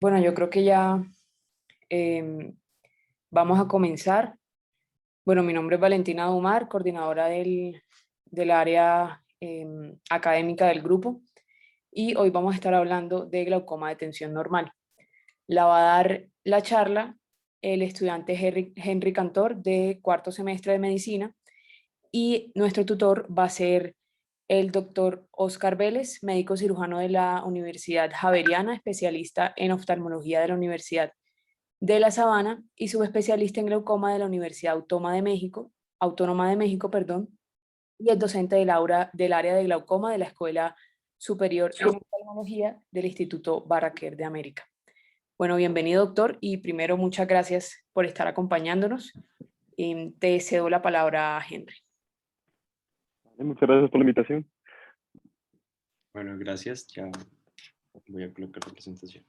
Bueno, yo creo que ya em, vamos a comenzar. Bueno, mi nombre es Valentina Dumar, coordinadora del área académica del grupo, y hoy vamos a estar hablando de glaucoma de tensión normal. La va a dar la charla el estudiante Henry Cantor de cuarto semestre de medicina y nuestro tutor va a ser el doctor Oscar Vélez, médico cirujano de la Universidad Javeriana, especialista en oftalmología de la Universidad de La Sabana y subespecialista en glaucoma de la Universidad Autónoma de México, perdón, y es docente del área de glaucoma de la Escuela Superior en Oftalmología del Instituto Barraquer de América. Bueno, bienvenido, doctor, y primero muchas gracias por estar acompañándonos. Te cedo la palabra a Henry. Muchas gracias por la invitación. Bueno, gracias. Ya voy a colocar la presentación.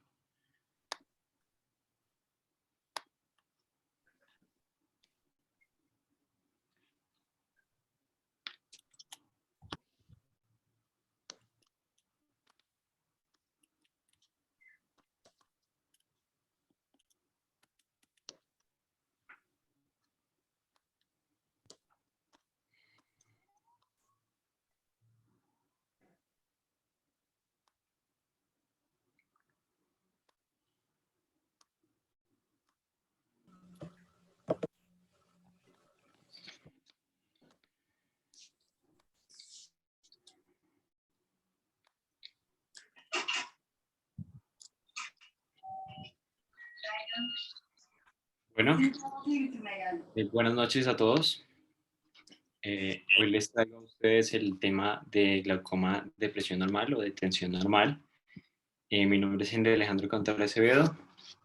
Bueno, buenas noches a todos. Hoy les traigo a ustedes el tema de glaucoma de presión normal o de tensión normal. Mi nombre es Henry Alejandro Cantor Acevedo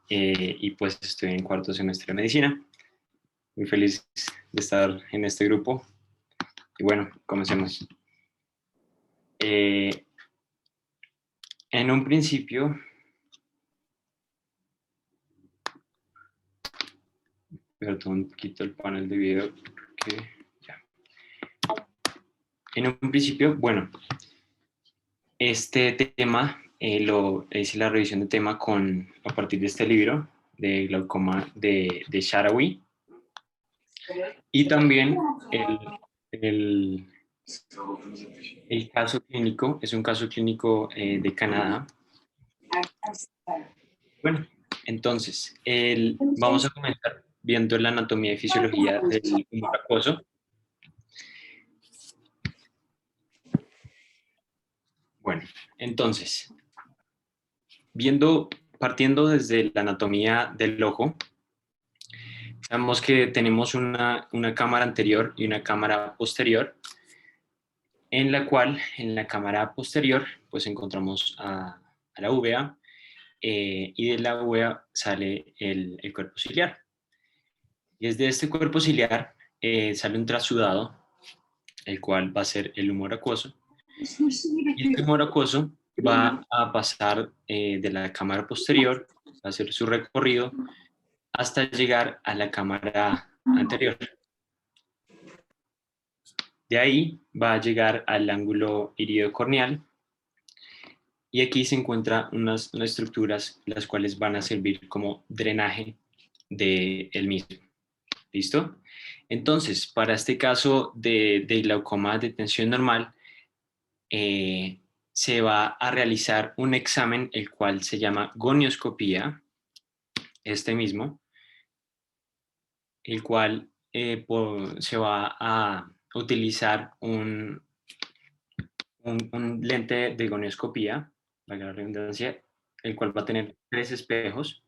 y pues estoy en cuarto semestre de medicina. Muy feliz de estar en este grupo. Y bueno, comencemos. En un principio, perdón un poquito el panel de video porque ya. En un principio, bueno, este tema lo hice la revisión de tema a partir de este libro de glaucoma de Sharawi y también el, el caso clínico, es un caso clínico de Canadá. Bueno, entonces, vamos a comenzar viendo la anatomía y fisiología del humor acuoso. Bueno, entonces, partiendo desde la anatomía del ojo, sabemos que tenemos una cámara anterior y una cámara posterior, en la cual, en la cámara posterior, pues encontramos a la uvea, y de la uvea sale el cuerpo ciliar. Y desde este cuerpo ciliar sale un trasudado, el cual va a ser el humor acuoso. Y este humor acuoso va a pasar de la cámara posterior, va a hacer su recorrido hasta llegar a la cámara anterior. De ahí va a llegar al ángulo iridocorneal y aquí se encuentran unas estructuras las cuales van a servir como drenaje del mismo. ¿Listo? Entonces, para este caso de glaucoma de tensión normal, se va a realizar un examen el cual se llama gonioscopía, este mismo, el cual se va a utilizar un lente de gonioscopía, valga la redundancia, el cual va a tener 3 espejos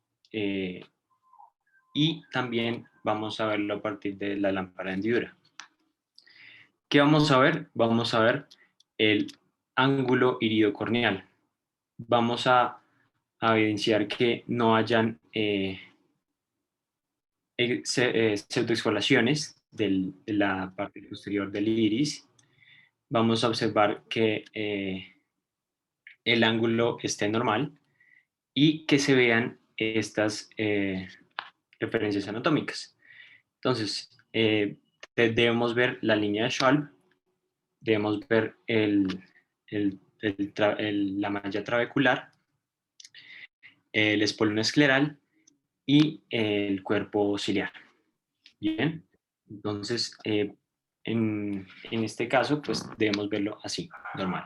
y también vamos a verlo a partir de la lámpara de hendidura. ¿Qué vamos a ver? Vamos a ver el ángulo iridocorneal. Vamos a evidenciar que no hayan pseudoexfoliaciones de la parte posterior del iris. Vamos a observar que el ángulo esté normal y que se vean estas referencias anatómicas. Entonces, debemos ver la línea de Schwalbe, debemos ver la malla trabecular, el espolón escleral y el cuerpo ciliar. Bien, entonces en este caso pues debemos verlo así, normal.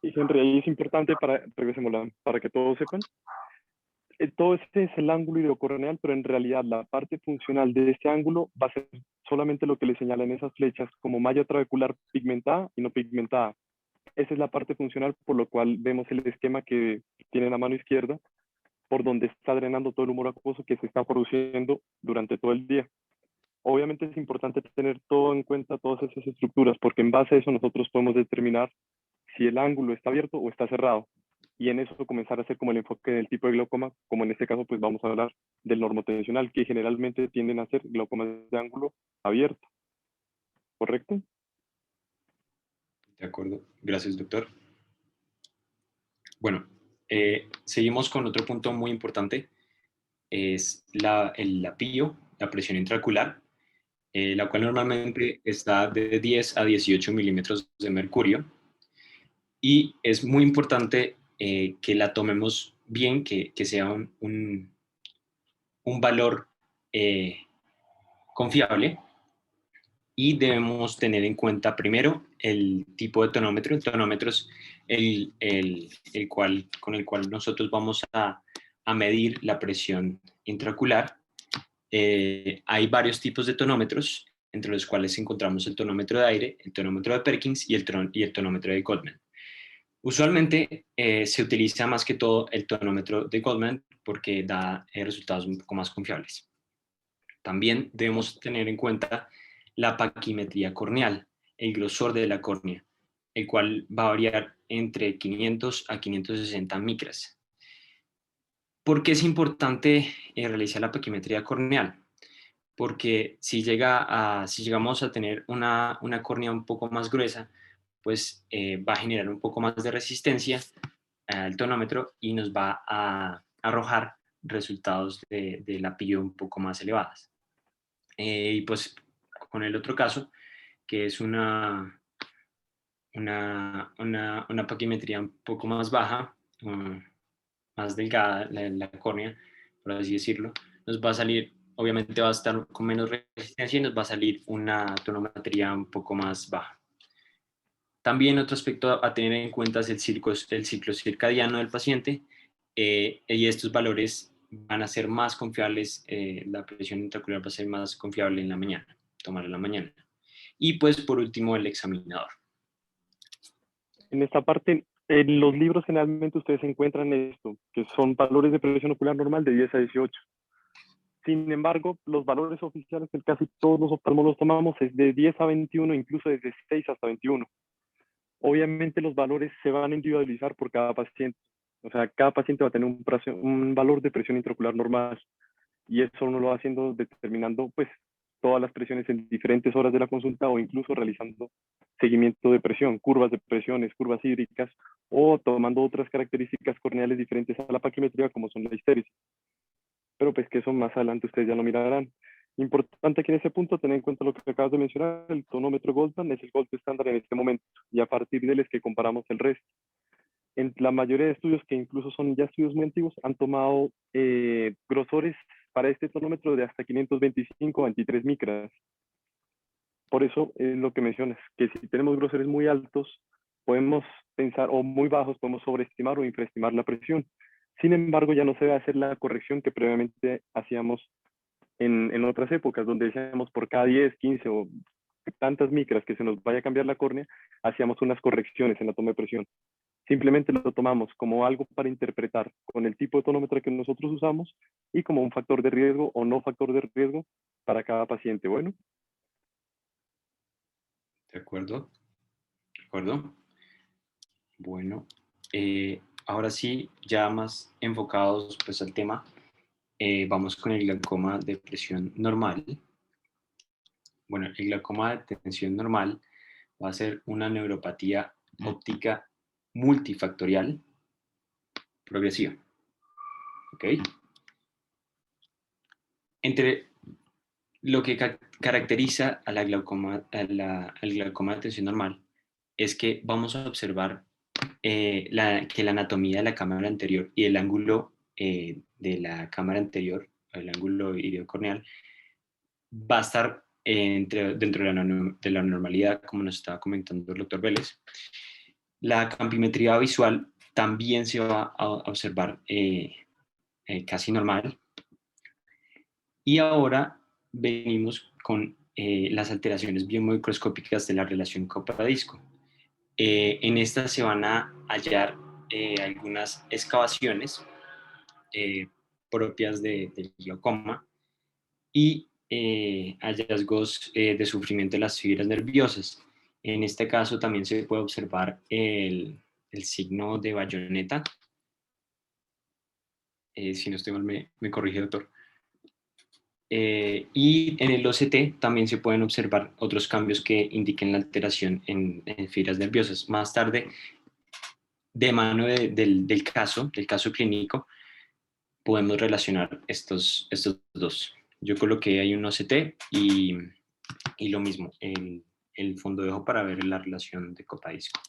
Henry, ahí es importante para que todos sepan. Todo este es el ángulo ideocorneal, pero en realidad la parte funcional de este ángulo va a ser solamente lo que le señalan esas flechas como malla trabecular pigmentada y no pigmentada. Esa es la parte funcional, por lo cual vemos el esquema que tiene la mano izquierda, por donde está drenando todo el humor acuoso que se está produciendo durante todo el día. Obviamente es importante tener todo en cuenta, todas esas estructuras, porque en base a eso nosotros podemos determinar si el ángulo está abierto o está cerrado. Y en eso comenzar a hacer como el enfoque del tipo de glaucoma, como en este caso pues vamos a hablar del normotensional, que generalmente tienden a ser glaucomas de ángulo abierto. ¿Correcto? De acuerdo, gracias doctor. Bueno, seguimos con otro punto muy importante, es el lapillo, la presión intraocular, la cual normalmente está de 10 a 18 milímetros de mercurio, y es muy importante que la tomemos bien, que sea un valor confiable, y debemos tener en cuenta primero el tipo de tonómetro. El tonómetro es con el cual nosotros vamos a medir la presión intraocular. Hay varios tipos de tonómetros, entre los cuales encontramos el tonómetro de aire, el tonómetro de Perkins y el tonómetro de Goldman. Usualmente se utiliza más que todo el tonómetro de Goldman porque da resultados un poco más confiables. También debemos tener en cuenta la paquimetría corneal, el grosor de la córnea, el cual va a variar entre 500 a 560 micras. ¿Por qué es importante realizar la paquimetría corneal? Porque si llegamos a tener una córnea un poco más gruesa, pues va a generar un poco más de resistencia al tonómetro y nos va a arrojar resultados de lapillo un poco más elevadas. Y pues con el otro caso, que es una paquimetría un poco más baja, más delgada, la córnea, por así decirlo, nos va a salir, obviamente va a estar con menos resistencia y nos va a salir una tonometría un poco más baja. También otro aspecto a tener en cuenta es el ciclo circadiano del paciente, y estos valores van a ser más confiables, la presión intraocular va a ser más confiable en la mañana, tomar en la mañana. Y pues por último el examinador. En esta parte, en los libros generalmente ustedes encuentran esto, que son valores de presión ocular normal de 10 a 18. Sin embargo, los valores oficiales que casi todos los oftalmólogos tomamos es de 10 a 21, incluso desde 6 hasta 21. Obviamente los valores se van a individualizar por cada paciente. O sea, cada paciente va a tener un valor de presión intraocular normal. Y eso uno lo va haciendo determinando pues todas las presiones en diferentes horas de la consulta o incluso realizando seguimiento de presión, curvas de presiones, curvas hídricas o tomando otras características corneales diferentes a la paquimetría como son la histéresis. Pero pues que eso más adelante ustedes ya lo mirarán. Importante que en ese punto tener en cuenta lo que acabas de mencionar, el tonómetro Goldman es el gold estándar en este momento y a partir de él es que comparamos el resto. En la mayoría de estudios, que incluso son ya estudios muy antiguos, han tomado grosores para este tonómetro de hasta 525 a 23 micras. Por eso es lo que mencionas, que si tenemos grosores muy altos, podemos pensar, o muy bajos, podemos sobreestimar o infraestimar la presión. Sin embargo, ya no se debe hacer la corrección que previamente hacíamos en otras épocas, donde decíamos por cada 10, 15 o tantas micras que se nos vaya a cambiar la córnea, hacíamos unas correcciones en la toma de presión. Simplemente lo tomamos como algo para interpretar con el tipo de tonómetro que nosotros usamos y como un factor de riesgo o no factor de riesgo para cada paciente. Bueno. ¿De acuerdo? ¿De acuerdo? Bueno, ahora sí, ya más enfocados pues al tema, vamos con el glaucoma de presión normal. Bueno, el glaucoma de tensión normal va a ser una neuropatía óptica multifactorial progresiva. ¿Ok? Entre lo que caracteriza a al glaucoma de tensión normal es que vamos a observar que la anatomía de la cámara anterior y el ángulo de la cámara anterior, el ángulo iliocorneal, va a estar dentro de la normalidad, como nos estaba comentando el doctor Vélez. La campimetría visual también se va a observar casi normal. Y ahora venimos con las alteraciones biomicroscópicas de la relación copa-disco. En estas se van a hallar algunas excavaciones propias del glaucoma y hallazgos de sufrimiento de las fibras nerviosas. En este caso también se puede observar el signo de bayoneta. Si no estoy mal, me corrige, doctor. Y en el OCT también se pueden observar otros cambios que indiquen la alteración en fibras nerviosas. Más tarde, de mano del caso clínico, podemos relacionar estos dos. Yo coloqué ahí un OCT y lo mismo, el fondo de ojo para ver la relación de copa-disco.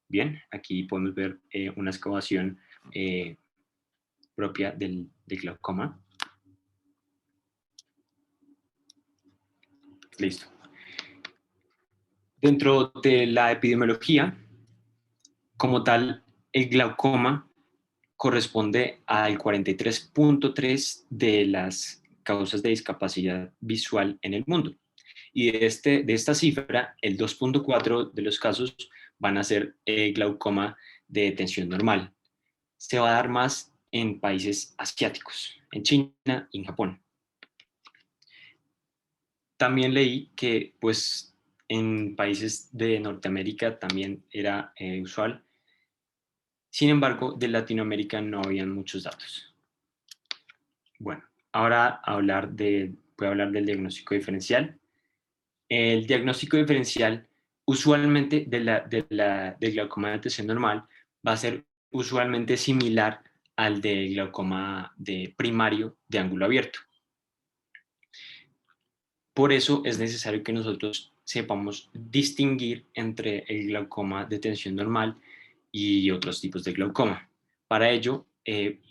Bien, aquí podemos ver una excavación propia del glaucoma. Listo. Dentro de la epidemiología, como tal, el glaucoma corresponde al 43.3% de las causas de discapacidad visual en el mundo. Y de esta cifra, el 2.4% de los casos van a ser glaucoma de tensión normal. Se va a dar más en países asiáticos, en China y en Japón. También leí que pues, en países de Norteamérica también era usual. Sin embargo, de Latinoamérica no habían muchos datos. Bueno, ahora voy a hablar del diagnóstico diferencial. El diagnóstico diferencial, usualmente del glaucoma de tensión normal, va a ser usualmente similar al del glaucoma primario de ángulo abierto. Por eso es necesario que nosotros sepamos distinguir entre el glaucoma de tensión normal y otros tipos de glaucoma. Para ello,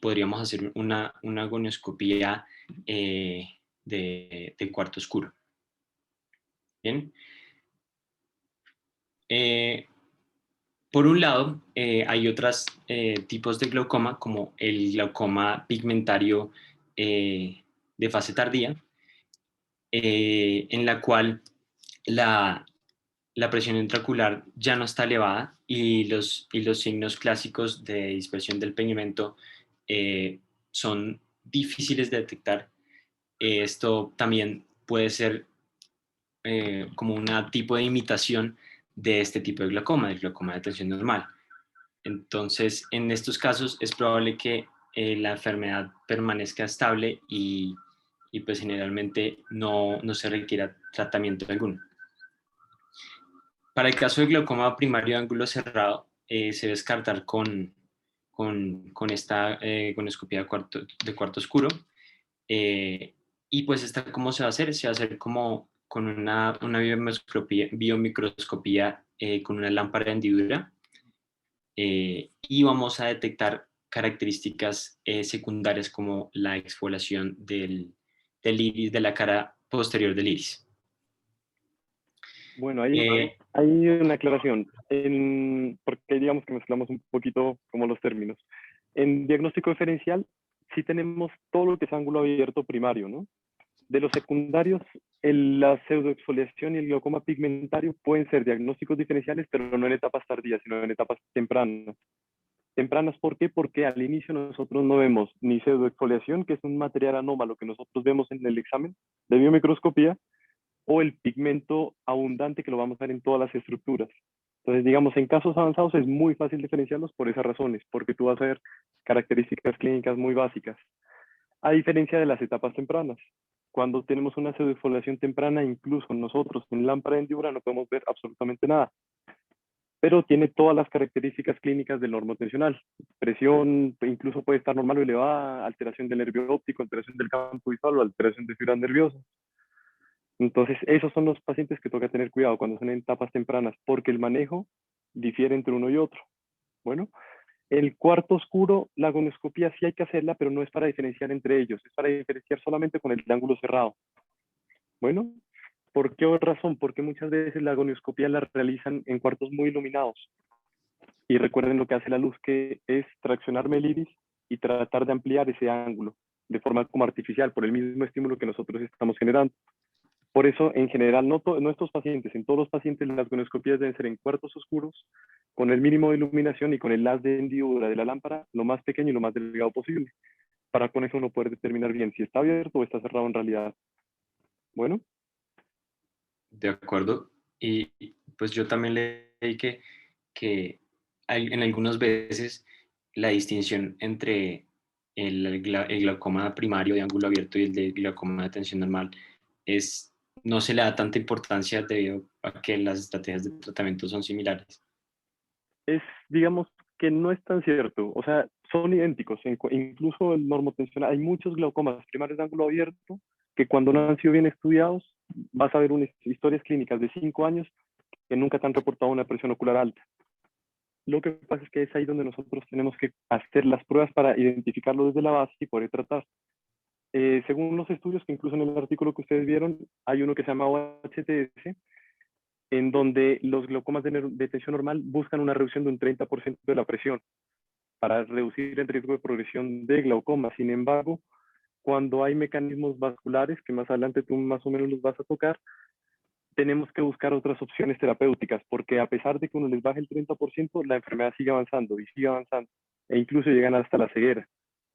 podríamos hacer una gonioscopía de cuarto oscuro. Bien. Por un lado, hay otros tipos de glaucoma, como el glaucoma pigmentario de fase tardía, en la cual la presión intraocular ya no está elevada y los signos clásicos de dispersión del pigmento son difíciles de detectar. Esto también puede ser como un tipo de imitación de este tipo de glaucoma, del glaucoma de tensión normal. Entonces, en estos casos es probable que la enfermedad permanezca estable y pues generalmente no se requiera tratamiento alguno. Para el caso del glaucoma primario de ángulo cerrado, se debe descartar con esta conoscopía de cuarto oscuro. Y pues esta, ¿cómo se va a hacer? Se va a hacer como con una biomicroscopía con una lámpara de hendidura y vamos a detectar características secundarias como la exfoliación del iris, de la cara posterior del iris. Bueno, hay una aclaración, porque digamos que mezclamos un poquito como los términos. En diagnóstico diferencial, sí tenemos todo lo que es ángulo abierto primario, ¿no? De los secundarios, la pseudoexfoliación y el glaucoma pigmentario pueden ser diagnósticos diferenciales, pero no en etapas tardías, sino en etapas tempranas. Tempranas, ¿por qué? Porque al inicio nosotros no vemos ni pseudoexfoliación, que es un material anómalo que nosotros vemos en el examen de biomicroscopía, o el pigmento abundante que lo vamos a ver en todas las estructuras. Entonces, digamos, en casos avanzados es muy fácil diferenciarlos por esas razones, porque tú vas a ver características clínicas muy básicas, a diferencia de las etapas tempranas. Cuando tenemos una pseudoexfoliación temprana, incluso nosotros en lámpara de hendidura no podemos ver absolutamente nada, pero tiene todas las características clínicas del normotensional. Presión incluso puede estar normal o elevada, alteración del nervio óptico, alteración del campo visual o alteración de fibras nerviosas. Entonces, esos son los pacientes que toca tener cuidado cuando son en etapas tempranas, porque el manejo difiere entre uno y otro. Bueno, El cuarto oscuro, la gonioscopía sí hay que hacerla, pero no es para diferenciar entre ellos, es para diferenciar solamente con el ángulo cerrado. Bueno, ¿por qué razón? Porque muchas veces la gonioscopía la realizan en cuartos muy iluminados. Y recuerden lo que hace la luz, que es traccionarme el iris y tratar de ampliar ese ángulo de forma como artificial por el mismo estímulo que nosotros estamos generando. Por eso, en general, no estos pacientes, en todos los pacientes las gonioscopías deben ser en cuartos oscuros, con el mínimo de iluminación y con el haz de hendidura de la lámpara lo más pequeño y lo más delgado posible, para con eso uno poder determinar bien si está abierto o está cerrado en realidad. Bueno. De acuerdo. Y pues yo también leí que en algunas veces la distinción entre el glaucoma primario de ángulo abierto y el de glaucoma de tensión normal no se le da tanta importancia debido a que las estrategias de tratamiento son similares. Digamos que no es tan cierto, o sea, son idénticos, incluso el normotensional, hay muchos glaucomas primarios de ángulo abierto que cuando no han sido bien estudiados, vas a ver unas historias clínicas de 5 años que nunca te han reportado una presión ocular alta. Lo que pasa es que es ahí donde nosotros tenemos que hacer las pruebas para identificarlo desde la base y poder tratar. Según los estudios, que incluso en el artículo que ustedes vieron, hay uno que se llama OHTS, en donde los glaucomas de tensión normal buscan una reducción de un 30% de la presión para reducir el riesgo de progresión de glaucoma. Sin embargo, cuando hay mecanismos vasculares, que más adelante tú más o menos los vas a tocar, tenemos que buscar otras opciones terapéuticas, porque a pesar de que uno les baje el 30%, la enfermedad sigue avanzando y sigue avanzando, e incluso llegan hasta la ceguera.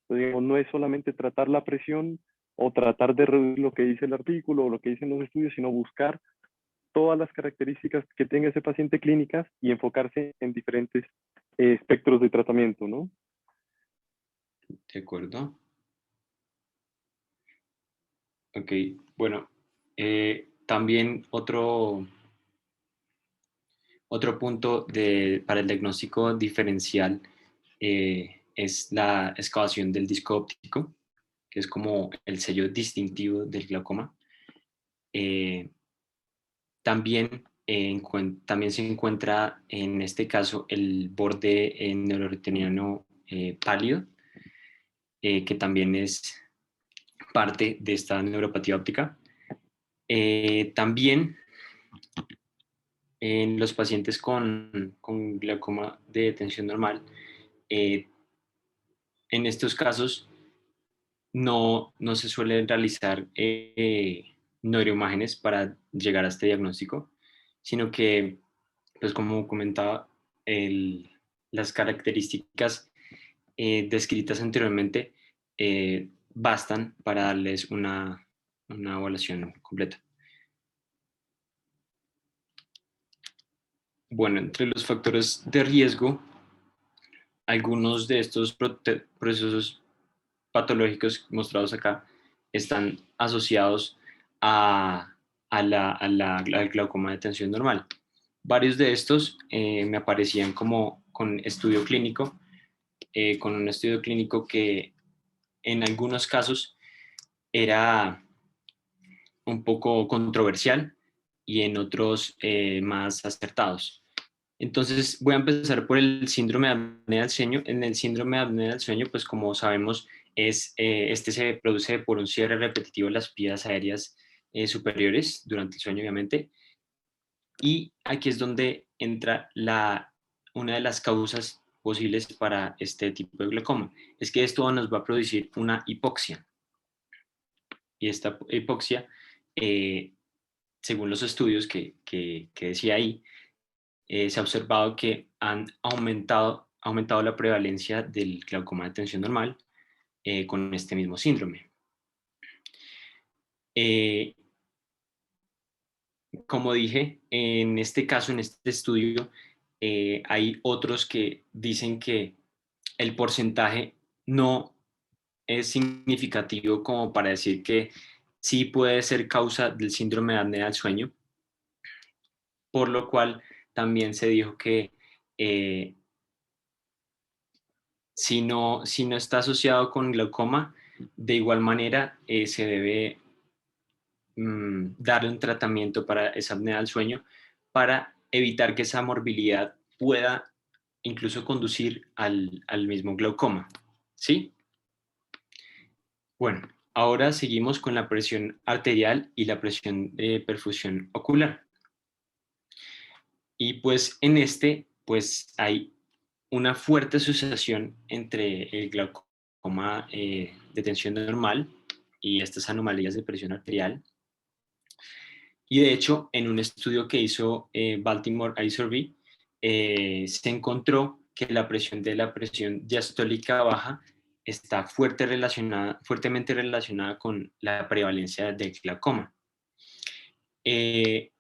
Entonces, digamos, no es solamente tratar la presión o tratar de reducir lo que dice el artículo o lo que dicen los estudios, sino buscar todas las características que tenga ese paciente clínicas y enfocarse en diferentes espectros de tratamiento, ¿no? De acuerdo. Ok, bueno, también otro punto para el diagnóstico diferencial es la excavación del disco óptico, que es como el sello distintivo del glaucoma. También, también se encuentra en este caso el borde neuroretiniano pálido, que también es parte de esta neuropatía óptica. También en los pacientes con glaucoma de tensión normal, en estos casos no se suelen realizar neuroimágenes para llegar a este diagnóstico, sino que, pues como comentaba, las características descritas anteriormente bastan para darles una evaluación completa. Bueno, entre los factores de riesgo, algunos de estos procesos patológicos mostrados acá están asociados al glaucoma de tensión normal. Varios de estos me aparecían como con estudio clínico, con un estudio clínico que en algunos casos era un poco controversial y en otros más acertados. Entonces voy a empezar por el síndrome de apnea del sueño. En el síndrome de apnea del sueño, pues como sabemos, este se produce por un cierre repetitivo de las vías aéreas superiores durante el sueño, obviamente. Y aquí es donde entra una de las causas posibles para este tipo de glaucoma. Es que esto nos va a producir una hipoxia. Y esta hipoxia, según los estudios que decía ahí, se ha observado que han aumentado la prevalencia del glaucoma de tensión normal con este mismo síndrome. Como dije, en este caso, en este estudio, hay otros que dicen que el porcentaje no es significativo como para decir que sí puede ser causa del síndrome de apnea del sueño, por lo cual también se dijo que si no está asociado con glaucoma, de igual manera se debe darle un tratamiento para esa apnea del sueño para evitar que esa morbilidad pueda incluso conducir al mismo glaucoma, ¿sí? Bueno, ahora seguimos con la presión arterial y la presión de perfusión ocular. Y pues en pues hay una fuerte asociación entre el glaucoma de tensión normal y estas anomalías de presión arterial. Y de hecho, en un estudio que hizo Baltimore Eye Survey, se encontró que la presión diastólica baja está fuertemente relacionada con la prevalencia del glaucoma. En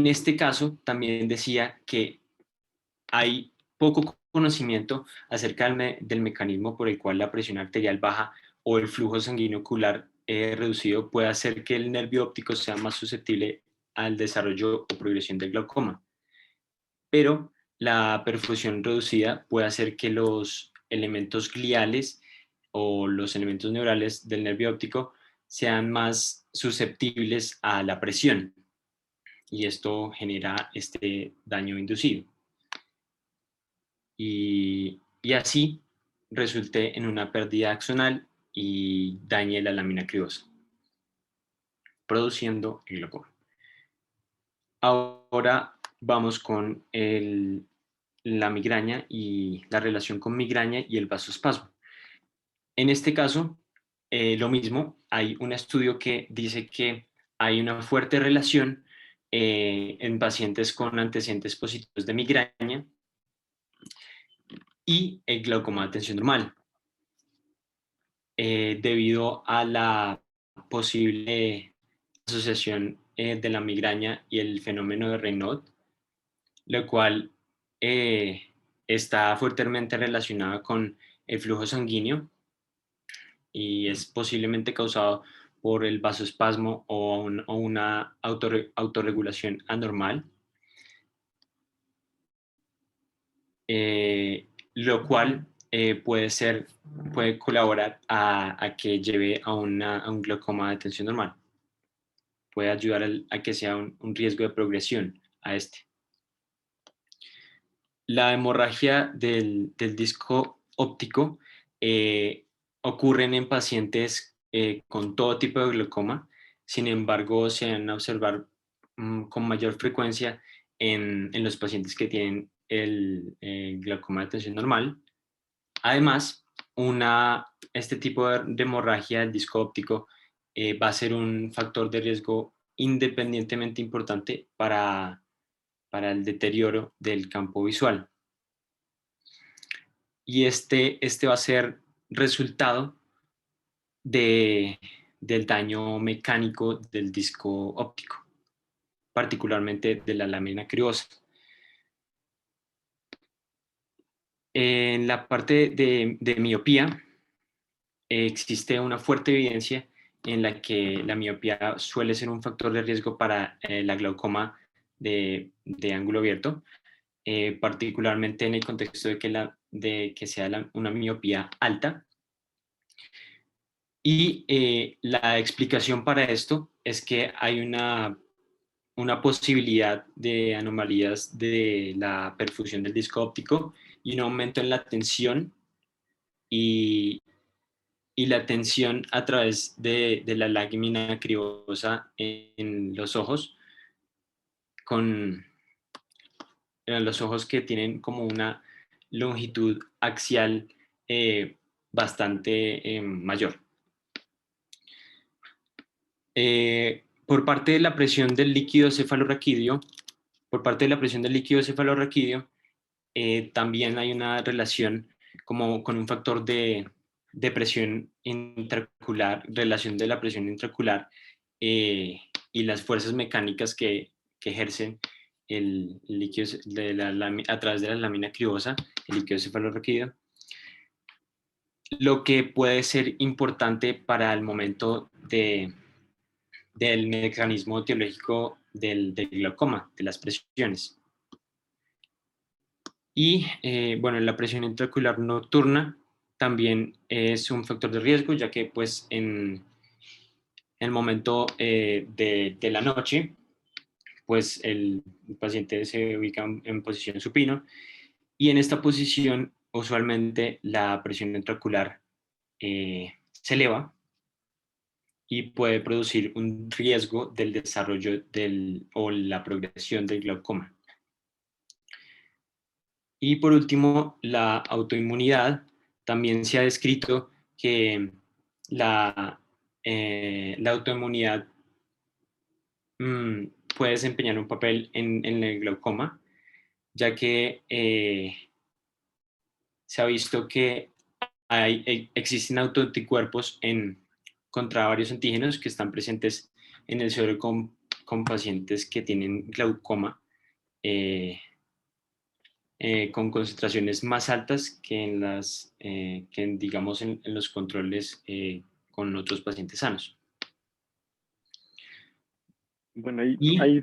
este caso, también decía que hay poco conocimiento acerca del mecanismo por el cual la presión arterial baja o el flujo sanguíneo ocular reducido puede hacer que el nervio óptico sea más susceptible al desarrollo o progresión del glaucoma. Pero la perfusión reducida puede hacer que los elementos gliales o los elementos neurales del nervio óptico sean más susceptibles a la presión y esto genera este daño inducido. Y así resulté en una pérdida axonal y dañé la lámina cribosa, produciendo el glaucoma. Ahora vamos con la migraña y la relación con migraña y el vasoespasmo. En este caso, lo mismo, hay un estudio que dice que hay una fuerte relación en pacientes con antecedentes positivos de migraña y el glaucoma de tensión normal, debido a la posible asociación de la migraña y el fenómeno de Raynaud, lo cual está fuertemente relacionado con el flujo sanguíneo y es posiblemente causado por el vasoespasmo o una autorregulación anormal, lo cual puede colaborar a que lleve a un glaucoma de tensión normal. Puede ayudar a que sea un riesgo de progresión a este. La hemorragia del disco óptico ocurren en pacientes con todo tipo de glaucoma, sin embargo se van a observar con mayor frecuencia en los pacientes que tienen el glaucoma de tensión normal. Además, este tipo de hemorragia del disco óptico va a ser un factor de riesgo independientemente importante para el deterioro del campo visual. Y este va a ser resultado del daño mecánico del disco óptico, particularmente de la lámina cribosa. En la parte de miopía, existe una fuerte evidencia en la que la miopía suele ser un factor de riesgo para la glaucoma de ángulo abierto, particularmente en el contexto de que sea una miopía alta. Y la explicación para esto es que hay una posibilidad de anomalías de la perfusión del disco óptico y un aumento en la tensión y la tensión a través de la lámina cribosa en los ojos, con los ojos que tienen como una longitud axial bastante mayor. Por parte de la presión del líquido cefalorraquídeo, también hay una relación como con un factor de presión intraocular, relación de la presión intraocular y las fuerzas mecánicas que ejercen el líquido a través de la lámina cribosa, el líquido cefalorraquídeo, lo que puede ser importante para el momento del mecanismo etiológico del glaucoma, de las presiones. Y bueno, la presión intraocular nocturna también es un factor de riesgo, ya que pues en el momento de la noche, pues el paciente se ubica en posición supino Y en esta posición, usualmente la presión intraocular se eleva y puede producir un riesgo del desarrollo o la progresión del glaucoma. Y por último, la autoinmunidad. También se ha descrito que la autoinmunidad puede desempeñar un papel en el glaucoma, ya que se ha visto que existen autoanticuerpos contra varios antígenos que están presentes en el suero con pacientes que tienen glaucoma con concentraciones más altas que digamos, en los controles con otros pacientes sanos. Bueno, Y ahí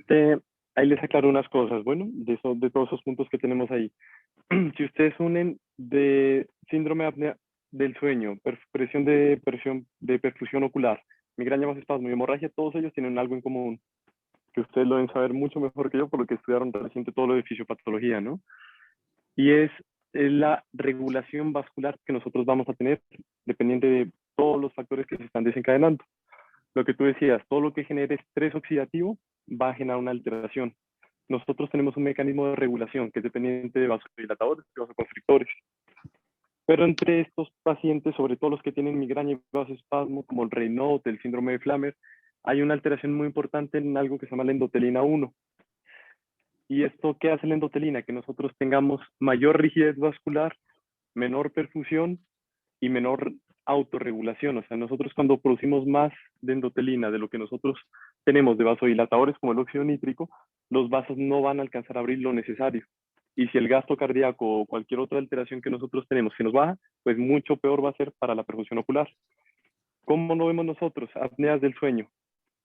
les aclaro unas cosas, bueno, de todos esos puntos que tenemos ahí. Si ustedes unen de síndrome de apnea del sueño, presión de perfusión ocular, migraña más espasmo y hemorragia, todos ellos tienen algo en común, que ustedes lo deben saber mucho mejor que yo por lo que estudiaron reciente todo lo de fisiopatología, ¿no? Y es la regulación vascular que nosotros vamos a tener dependiente de todos los factores que se están desencadenando. Lo que tú decías, todo lo que genere estrés oxidativo va a generar una alteración. Nosotros tenemos un mecanismo de regulación que es dependiente de vasodilatadores y vasoconstrictores. Pero entre estos pacientes, sobre todo los que tienen migraña y vasoespasmo, como el Raynaud, el síndrome de Flammer, hay una alteración muy importante en algo que se llama la endotelina 1. ¿Y esto qué hace la endotelina? Que nosotros tengamos mayor rigidez vascular, menor perfusión y menor autorregulación. O sea, nosotros cuando producimos más de endotelina de lo que nosotros tenemos de vasodilatadores como el óxido nítrico, los vasos no van a alcanzar a abrir lo necesario. Y si el gasto cardíaco o cualquier otra alteración que nosotros tenemos se nos baja, pues mucho peor va a ser para la perfusión ocular. ¿Cómo lo vemos nosotros? Apneas del sueño,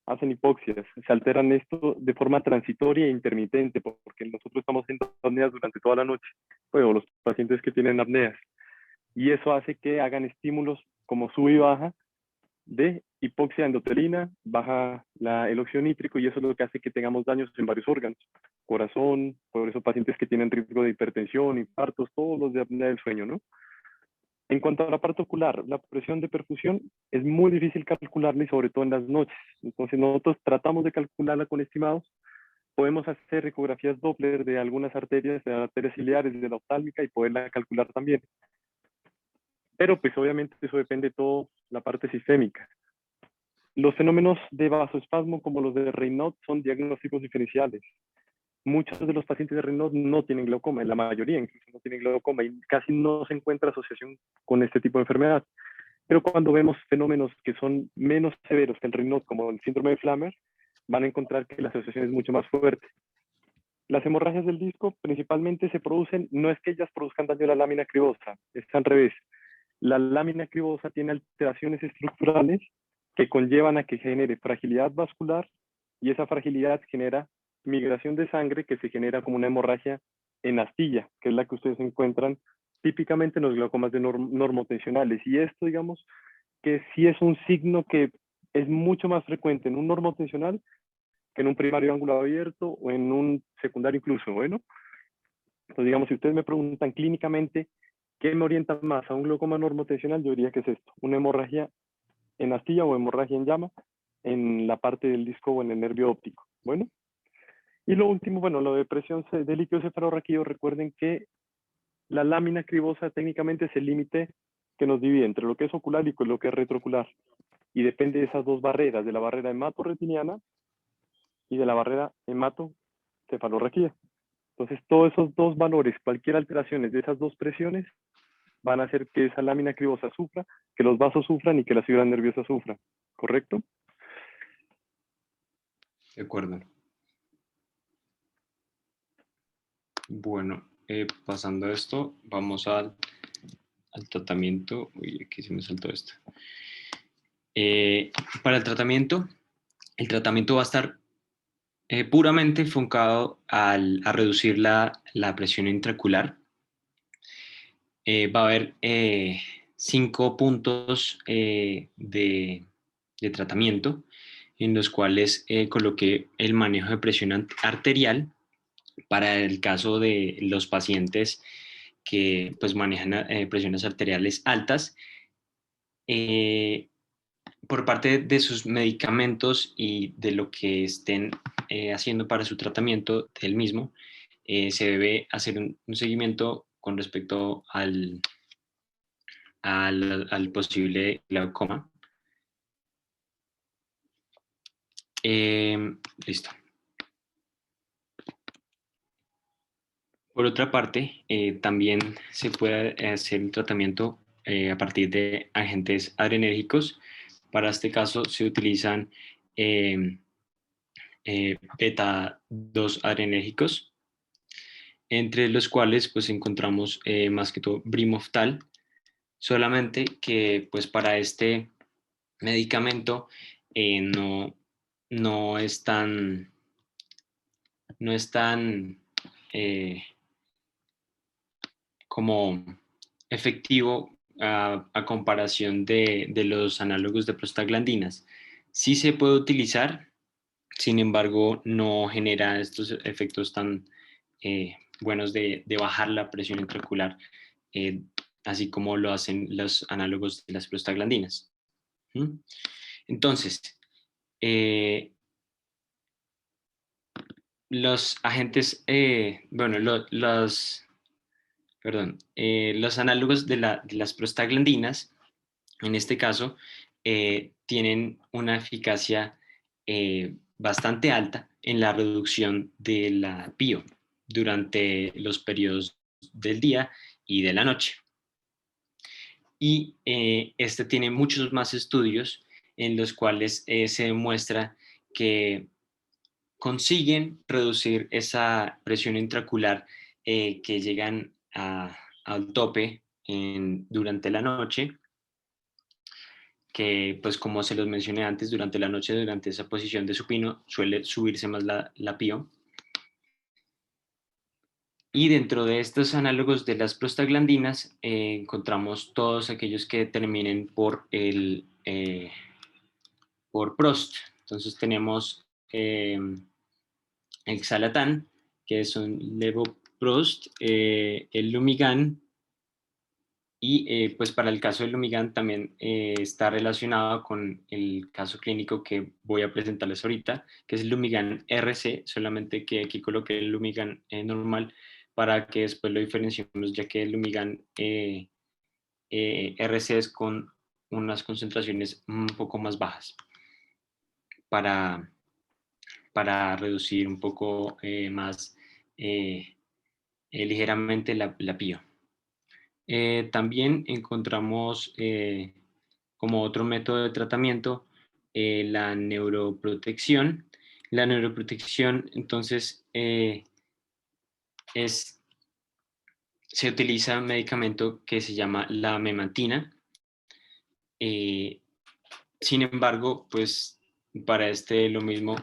hacen hipoxias, se alteran esto de forma transitoria e intermitente, porque nosotros estamos en apneas durante toda la noche, pues, o los pacientes que tienen apneas. Y eso hace que hagan estímulos como sube y baja de hipoxia endotelina, baja el óxido nítrico y eso es lo que hace que tengamos daños en varios órganos, corazón, por eso pacientes que tienen riesgo de hipertensión, infartos, todos los de apnea del sueño, ¿no? En cuanto a la parte ocular, la presión de perfusión es muy difícil calcularla y sobre todo en las noches. Entonces nosotros tratamos de calcularla con estimados. Podemos hacer ecografías Doppler de algunas arterias, de arterias ciliares, de la oftálmica y poderla calcular también. Pero pues obviamente eso depende de toda la parte sistémica. Los fenómenos de vasoespasmo como los de Raynaud son diagnósticos diferenciales. Muchos de los pacientes de Raynaud no tienen glaucoma, la mayoría incluso no tienen glaucoma y casi no se encuentra asociación con este tipo de enfermedad. Pero cuando vemos fenómenos que son menos severos que el Raynaud, como el síndrome de Flammer, van a encontrar que la asociación es mucho más fuerte. Las hemorragias del disco principalmente se producen, no es que ellas produzcan daño a la lámina cribosa, es al revés. La lámina cribosa tiene alteraciones estructurales que conllevan a que genere fragilidad vascular y esa fragilidad genera migración de sangre que se genera como una hemorragia en astilla, que es la que ustedes encuentran típicamente en los glaucomas de normotensionales. Y esto, digamos, que sí es un signo que es mucho más frecuente en un normotensional que en un primario ángulo abierto o en un secundario incluso, bueno. Entonces, digamos, si ustedes me preguntan clínicamente ¿qué me orienta más a un glaucoma normotensional? Yo diría que es esto, una hemorragia en astilla o hemorragia en llama en la parte del disco o en el nervio óptico. Bueno, y lo último, bueno, la depresión de líquido cefalorraquídeo, recuerden que la lámina cribosa técnicamente es el límite que nos divide entre lo que es ocular y lo que es retroocular. Y depende de esas dos barreras, de la barrera hematorretiniana y de la barrera hematocefalorraquídea. Entonces, todos esos dos valores, cualquier alteración de esas dos presiones, van a hacer que esa lámina cribosa sufra, que los vasos sufran y que la fibra nerviosa sufra, ¿correcto? de acuerdo. Bueno, pasando a esto, vamos al tratamiento. Uy, aquí se me saltó esto. Para el tratamiento va a estar puramente enfocado a reducir la presión intraocular. Va a haber 5 puntos de tratamiento en los cuales coloqué el manejo de presión arterial para el caso de los pacientes que pues manejan presiones arteriales altas. Por parte de sus medicamentos y de lo que estén haciendo para su tratamiento del mismo, se debe hacer un seguimiento con respecto al posible glaucoma. Listo. Por otra parte, también se puede hacer un tratamiento a partir de agentes adrenérgicos. Para este caso se utilizan beta 2 adrenérgicos, entre los cuales pues encontramos más que todo Brimoftal, solamente que pues para este medicamento no es tan como efectivo a comparación de los análogos de prostaglandinas. Sí se puede utilizar, sin embargo, no genera estos efectos tan buenos de bajar la presión intraocular, así como lo hacen los análogos de las prostaglandinas. ¿Mm? Entonces, los agentes, los análogos de las prostaglandinas, en este caso, tienen una eficacia bastante alta en la reducción de la PIO durante los periodos del día y de la noche. Y este tiene muchos más estudios en los cuales se demuestra que consiguen reducir esa presión intraocular que llegan al tope durante la noche, que pues como se los mencioné antes, durante la noche, durante esa posición de supino, suele subirse más la PIO. Y dentro de estos análogos de las prostaglandinas encontramos todos aquellos que terminen por Prost. Entonces tenemos el Xalatan, que es un Levoprost, el Lumigan, y pues para el caso del Lumigan también está relacionado con el caso clínico que voy a presentarles ahorita, que es el Lumigan RC, solamente que aquí coloqué el Lumigan normal para que después lo diferenciemos, ya que el Lumigan RC es con unas concentraciones un poco más bajas para reducir un poco más ligeramente la PIO. También encontramos como otro método de tratamiento la neuroprotección. La neuroprotección, entonces, se utiliza un medicamento que se llama la memantina. Sin embargo, pues para lo mismo,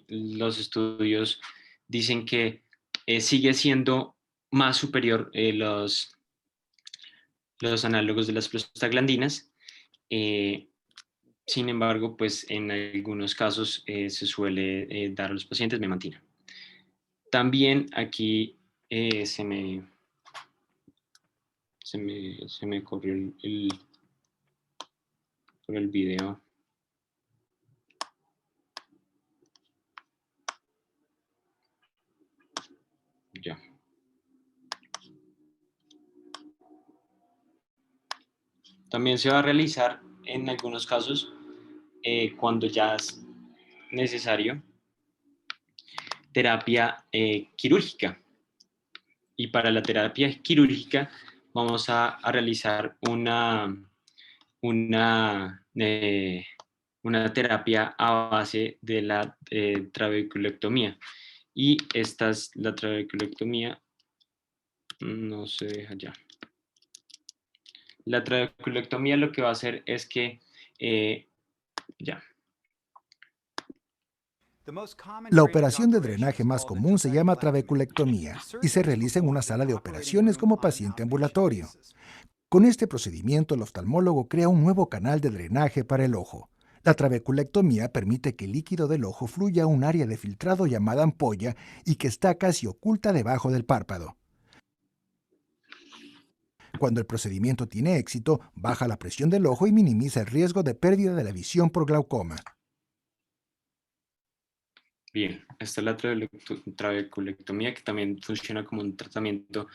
los estudios dicen que sigue siendo más superior los análogos de las prostaglandinas. Sin embargo, pues en algunos casos se suele dar a los pacientes memantina. También aquí se me corrió por el video. Ya. También se va a realizar en algunos casos, cuando ya es necesario, terapia quirúrgica. Y para la terapia quirúrgica vamos a realizar una terapia a base de la trabeculectomía. Y esta es la trabeculectomía. No se deja ya. La trabeculectomía lo que va a hacer es que La operación de drenaje más común se llama trabeculectomía y se realiza en una sala de operaciones como paciente ambulatorio. Con este procedimiento, el oftalmólogo crea un nuevo canal de drenaje para el ojo. La trabeculectomía permite que el líquido del ojo fluya a un área de filtrado llamada ampolla y que está casi oculta debajo del párpado. Cuando el procedimiento tiene éxito, baja la presión del ojo y minimiza el riesgo de pérdida de la visión por glaucoma. Bien, esta es la trabeculectomía, que también funciona como un tratamiento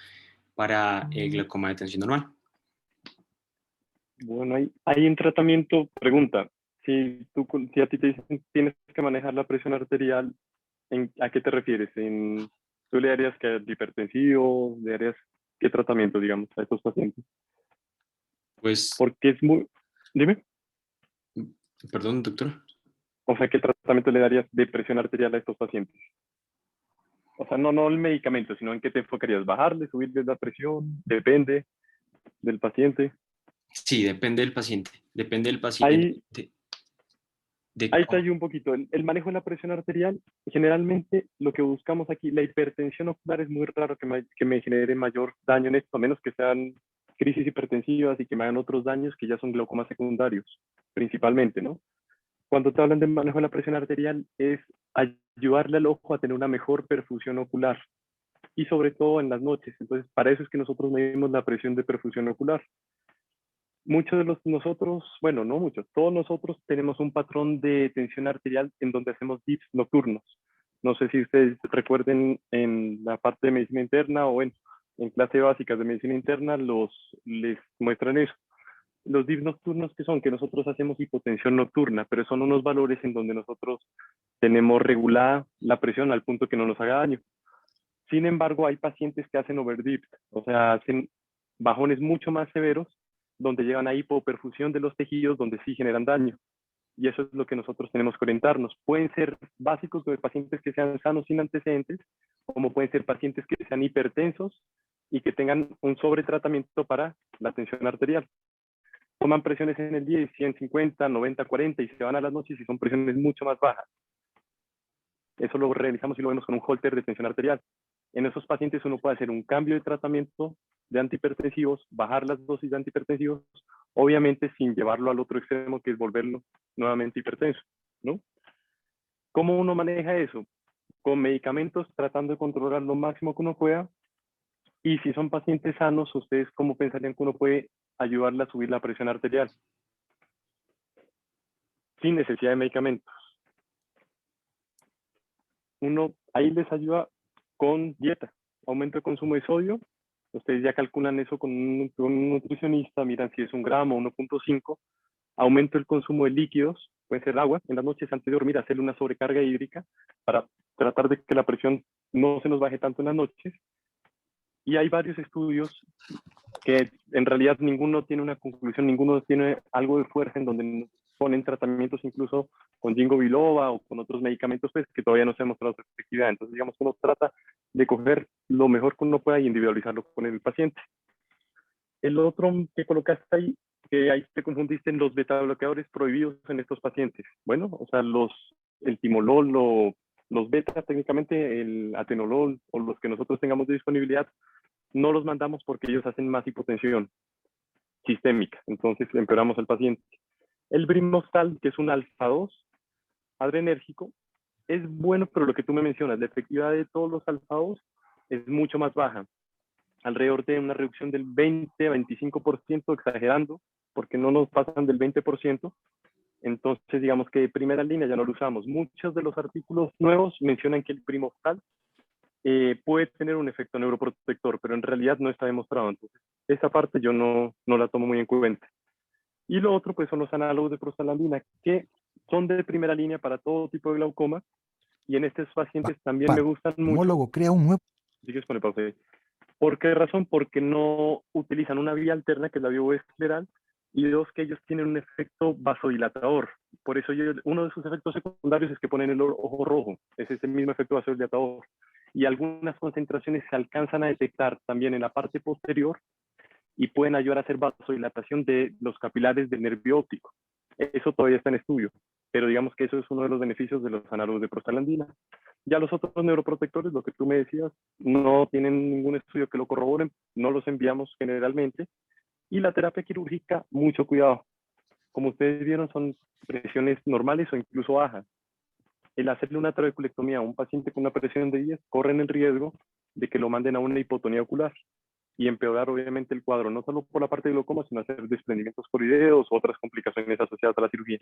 para glaucoma de tensión normal. Bueno, hay un tratamiento, pregunta, si a ti te dicen tienes que manejar la presión arterial, ¿a qué te refieres? ¿Tú le darías que hipertensivo? ¿Le darías qué tratamiento, digamos, a estos pacientes? Pues, Porque es muy... Dime. perdón, doctor. O sea, ¿qué tratamiento le darías de presión arterial a estos pacientes? O sea, no el medicamento, sino en qué te enfocarías. ¿Bajarle, subirle la presión? Depende del paciente. Sí, depende del paciente. Depende del Ahí, paciente. De ahí te ayuda un poquito. El manejo de la presión arterial, generalmente lo que buscamos aquí, la hipertensión ocular es muy raro que me genere mayor daño en esto, a menos que sean crisis hipertensivas y que me hagan otros daños que ya son glaucomas secundarios, principalmente, ¿no? Cuando te hablan de manejo de la presión arterial es ayudarle al ojo a tener una mejor perfusión ocular y sobre todo en las noches. Entonces, para eso es que nosotros medimos la presión de perfusión ocular. Muchos de nosotros, bueno, no muchos, todos nosotros tenemos un patrón de tensión arterial en donde hacemos dips nocturnos. No sé si ustedes recuerden en la parte de medicina interna o en clase básicas de medicina interna les muestran eso. Los dips nocturnos que son que nosotros hacemos hipotensión nocturna, pero son unos valores en donde nosotros tenemos regulada la presión al punto que no nos haga daño. Sin embargo, hay pacientes que hacen overdips, o sea, hacen bajones mucho más severos donde llegan a hipoperfusión de los tejidos donde sí generan daño. Y eso es lo que nosotros tenemos que orientarnos. Pueden ser básicos de pacientes que sean sanos sin antecedentes, como pueden ser pacientes que sean hipertensos y que tengan un sobretratamiento para la tensión arterial. Toman presiones en el día de 150, 90, 40 y se van a las noches y son presiones mucho más bajas. Eso lo realizamos y lo vemos con un holter de tensión arterial. En esos pacientes uno puede hacer un cambio de tratamiento de antihipertensivos, bajar las dosis de antihipertensivos, obviamente sin llevarlo al otro extremo, que es volverlo nuevamente hipertenso, ¿no? ¿Cómo uno maneja eso? Con medicamentos, tratando de controlar lo máximo que uno pueda. Y si son pacientes sanos, ¿ustedes cómo pensarían que uno puede ayudarle a subir la presión arterial? Sin necesidad de medicamentos. Uno ahí les ayuda con dieta, aumento de consumo de sodio. Ustedes ya calculan eso con un nutricionista, miran si es 1 gramo o 1.5. Aumento el consumo de líquidos, puede ser agua, en las noches antes de dormir, hacerle una sobrecarga hídrica para tratar de que la presión no se nos baje tanto en las noches. Y hay varios estudios que en realidad ninguno tiene una conclusión, ninguno tiene algo de fuerza en donde ponen tratamientos incluso con ginkgo biloba o con otros medicamentos pues, que todavía no se ha demostrado su efectividad. Entonces, digamos que uno trata de coger lo mejor que uno pueda y individualizarlo con el paciente. El otro que colocaste ahí, que ahí te confundiste en los beta-bloqueadores prohibidos en estos pacientes. Bueno, o sea, el timolol o los beta, técnicamente el atenolol o los que nosotros tengamos de disponibilidad, no los mandamos porque ellos hacen más hipotensión sistémica, entonces empeoramos al paciente. El brimostal, que es un alfa-2 adrenérgico, es bueno, pero lo que tú me mencionas, la efectividad de todos los alfa-2 es mucho más baja, alrededor de una reducción del 20-25%, exagerando, porque no nos pasan del 20%, entonces digamos que de primera línea ya no lo usamos. Muchos de los artículos nuevos mencionan que el brimostal puede tener un efecto neuroprotector, pero en realidad no está demostrado. Entonces, esa parte yo no la tomo muy en cuenta. Y lo otro, pues, son los análogos de prostaglandina, que son de primera línea para todo tipo de glaucoma. Y en estos pacientes también me gustan mucho. El oftalmólogo crea un nuevo... Si quieres poner pausa ahí. ¿Por qué razón? Porque no utilizan una vía alterna, que es la vía escleral, y dos, que ellos tienen un efecto vasodilatador. Por eso uno de sus efectos secundarios es que ponen el ojo rojo. Es ese mismo efecto vasodilatador. Y algunas concentraciones se alcanzan a detectar también en la parte posterior y pueden ayudar a hacer vasodilatación de los capilares del nervio óptico. Eso todavía está en estudio, pero digamos que eso es uno de los beneficios de los análogos de prostaglandina. Ya los otros neuroprotectores, lo que tú me decías, no tienen ningún estudio que lo corroboren, no los enviamos generalmente. Y la terapia quirúrgica, mucho cuidado. Como ustedes vieron, son presiones normales o incluso bajas. El hacerle una trabeculectomía a un paciente con una presión de 10, corren el riesgo de que lo manden a una hipotonía ocular. y empeorar obviamente el cuadro, no solo por la parte de glaucoma, sino hacer desprendimientos corideos u otras complicaciones asociadas a la cirugía.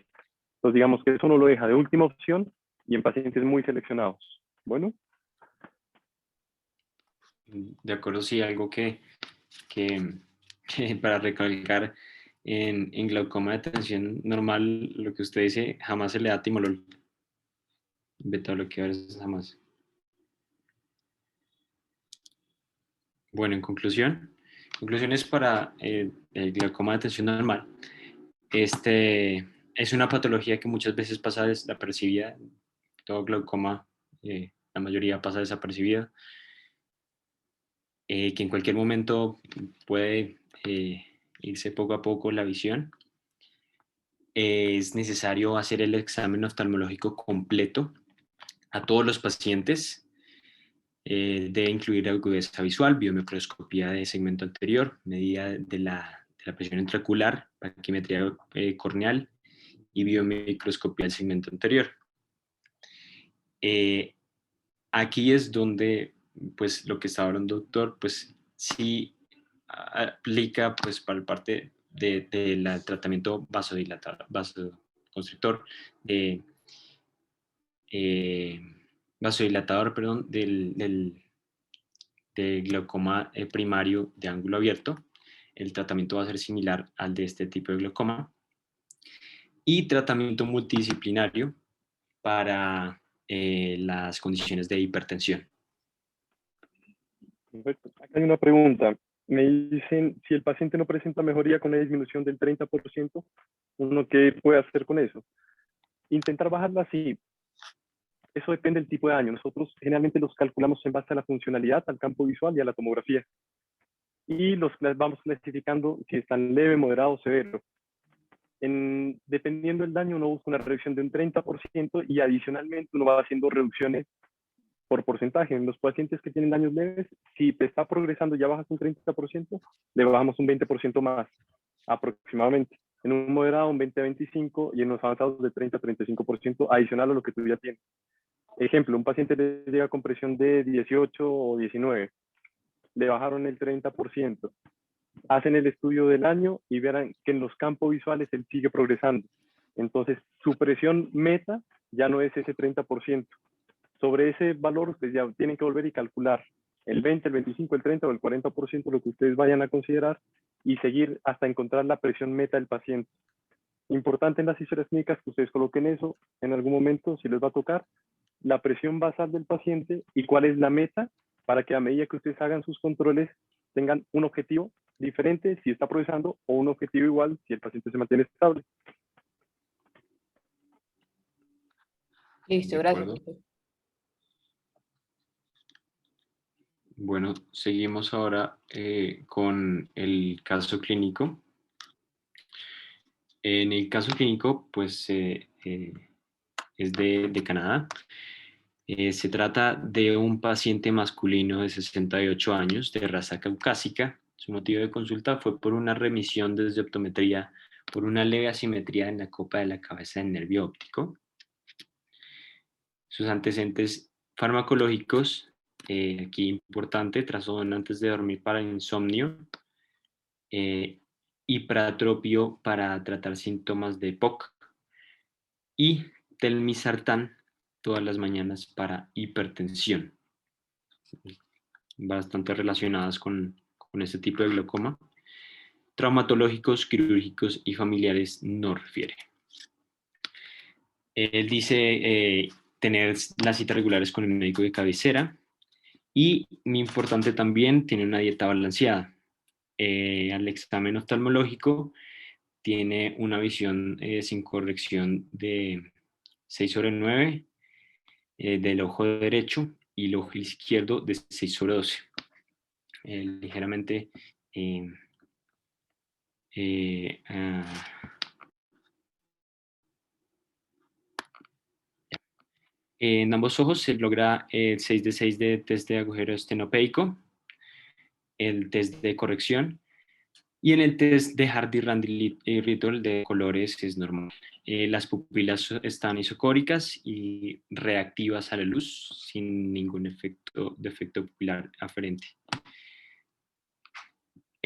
Entonces digamos que eso no lo deja de última opción y en pacientes muy seleccionados. Bueno. De acuerdo, sí, algo que para recalcar en glaucoma de tensión normal, lo que usted dice, jamás se le da timolol. Beta-bloqueadores jamás. Bueno, en conclusiones para el glaucoma de tensión normal. Es una patología que muchas veces pasa desapercibida. Todo glaucoma, la mayoría pasa desapercibida. Que en cualquier momento puede irse poco a poco la visión. Es necesario hacer el examen oftalmológico completo a todos los pacientes. Debe incluir agudeza visual, biomicroscopía de segmento anterior, medida de la presión intraocular, paquimetría corneal y biomicroscopía del segmento anterior. Aquí es donde, pues, lo que está hablando el doctor, pues, sí aplica, pues, para la parte del tratamiento vasoconstrictor, vasodilatador, perdón, del glaucoma primario de ángulo abierto. El tratamiento va a ser similar al de este tipo de glaucoma. Y tratamiento multidisciplinario para las condiciones de hipertensión. Perfecto. Acá hay una pregunta. Me dicen, si el paciente no presenta mejoría con una disminución del 30%, ¿uno qué puede hacer con eso? Intentar bajarla así. Eso depende del tipo de daño. Nosotros generalmente los calculamos en base a la funcionalidad, al campo visual y a la tomografía. Y los vamos clasificando si están leve, moderado o severo. Dependiendo del daño, uno busca una reducción de un 30% y adicionalmente uno va haciendo reducciones por porcentaje. En los pacientes que tienen daños leves, si te está progresando ya bajas un 30%, le bajamos un 20% más, aproximadamente. En un moderado un 20-25% y en los avanzados de 30-35% adicional a lo que tú ya tienes. Ejemplo, un paciente le llega con presión de 18 o 19, le bajaron el 30%. Hacen el estudio del año y verán que en los campos visuales él sigue progresando. Entonces, su presión meta ya no es ese 30%. Sobre ese valor, ustedes ya tienen que volver y calcular el 20, el 25, el 30 o el 40%, lo que ustedes vayan a considerar, y seguir hasta encontrar la presión meta del paciente. Importante en las historias clínicas que ustedes coloquen eso en algún momento, si les va a tocar, la presión basal del paciente y cuál es la meta, para que a medida que ustedes hagan sus controles tengan un objetivo diferente si está progresando o un objetivo igual si el paciente se mantiene estable. Listo, gracias. Bueno, seguimos ahora con el caso clínico. En el caso clínico, pues es de Canadá. Se trata de un paciente masculino de 68 años, de raza caucásica. Su motivo de consulta fue por una remisión desde optometría por una leve asimetría en la copa de la cabeza del nervio óptico. Sus antecedentes farmacológicos, aquí importante, trazodona antes de dormir para insomnio, hipratropio para tratar síntomas de POC y telmisartán todas las mañanas para hipertensión, bastante relacionadas con este tipo de glaucoma. Traumatológicos, quirúrgicos y familiares no refiere. Él dice tener las citas regulares con el médico de cabecera y, muy importante también, tiene una dieta balanceada. Al examen oftalmológico tiene una visión sin corrección de 6/9 del ojo derecho y el ojo izquierdo de 6/12. Ligeramente en ambos ojos se logra el 6/6 de test de agujero estenopeico, el test de corrección, y en el test de Hardy-Randy-Riddle de colores es normal. Las pupilas están isocóricas y reactivas a la luz sin ningún defecto pupilar aferente.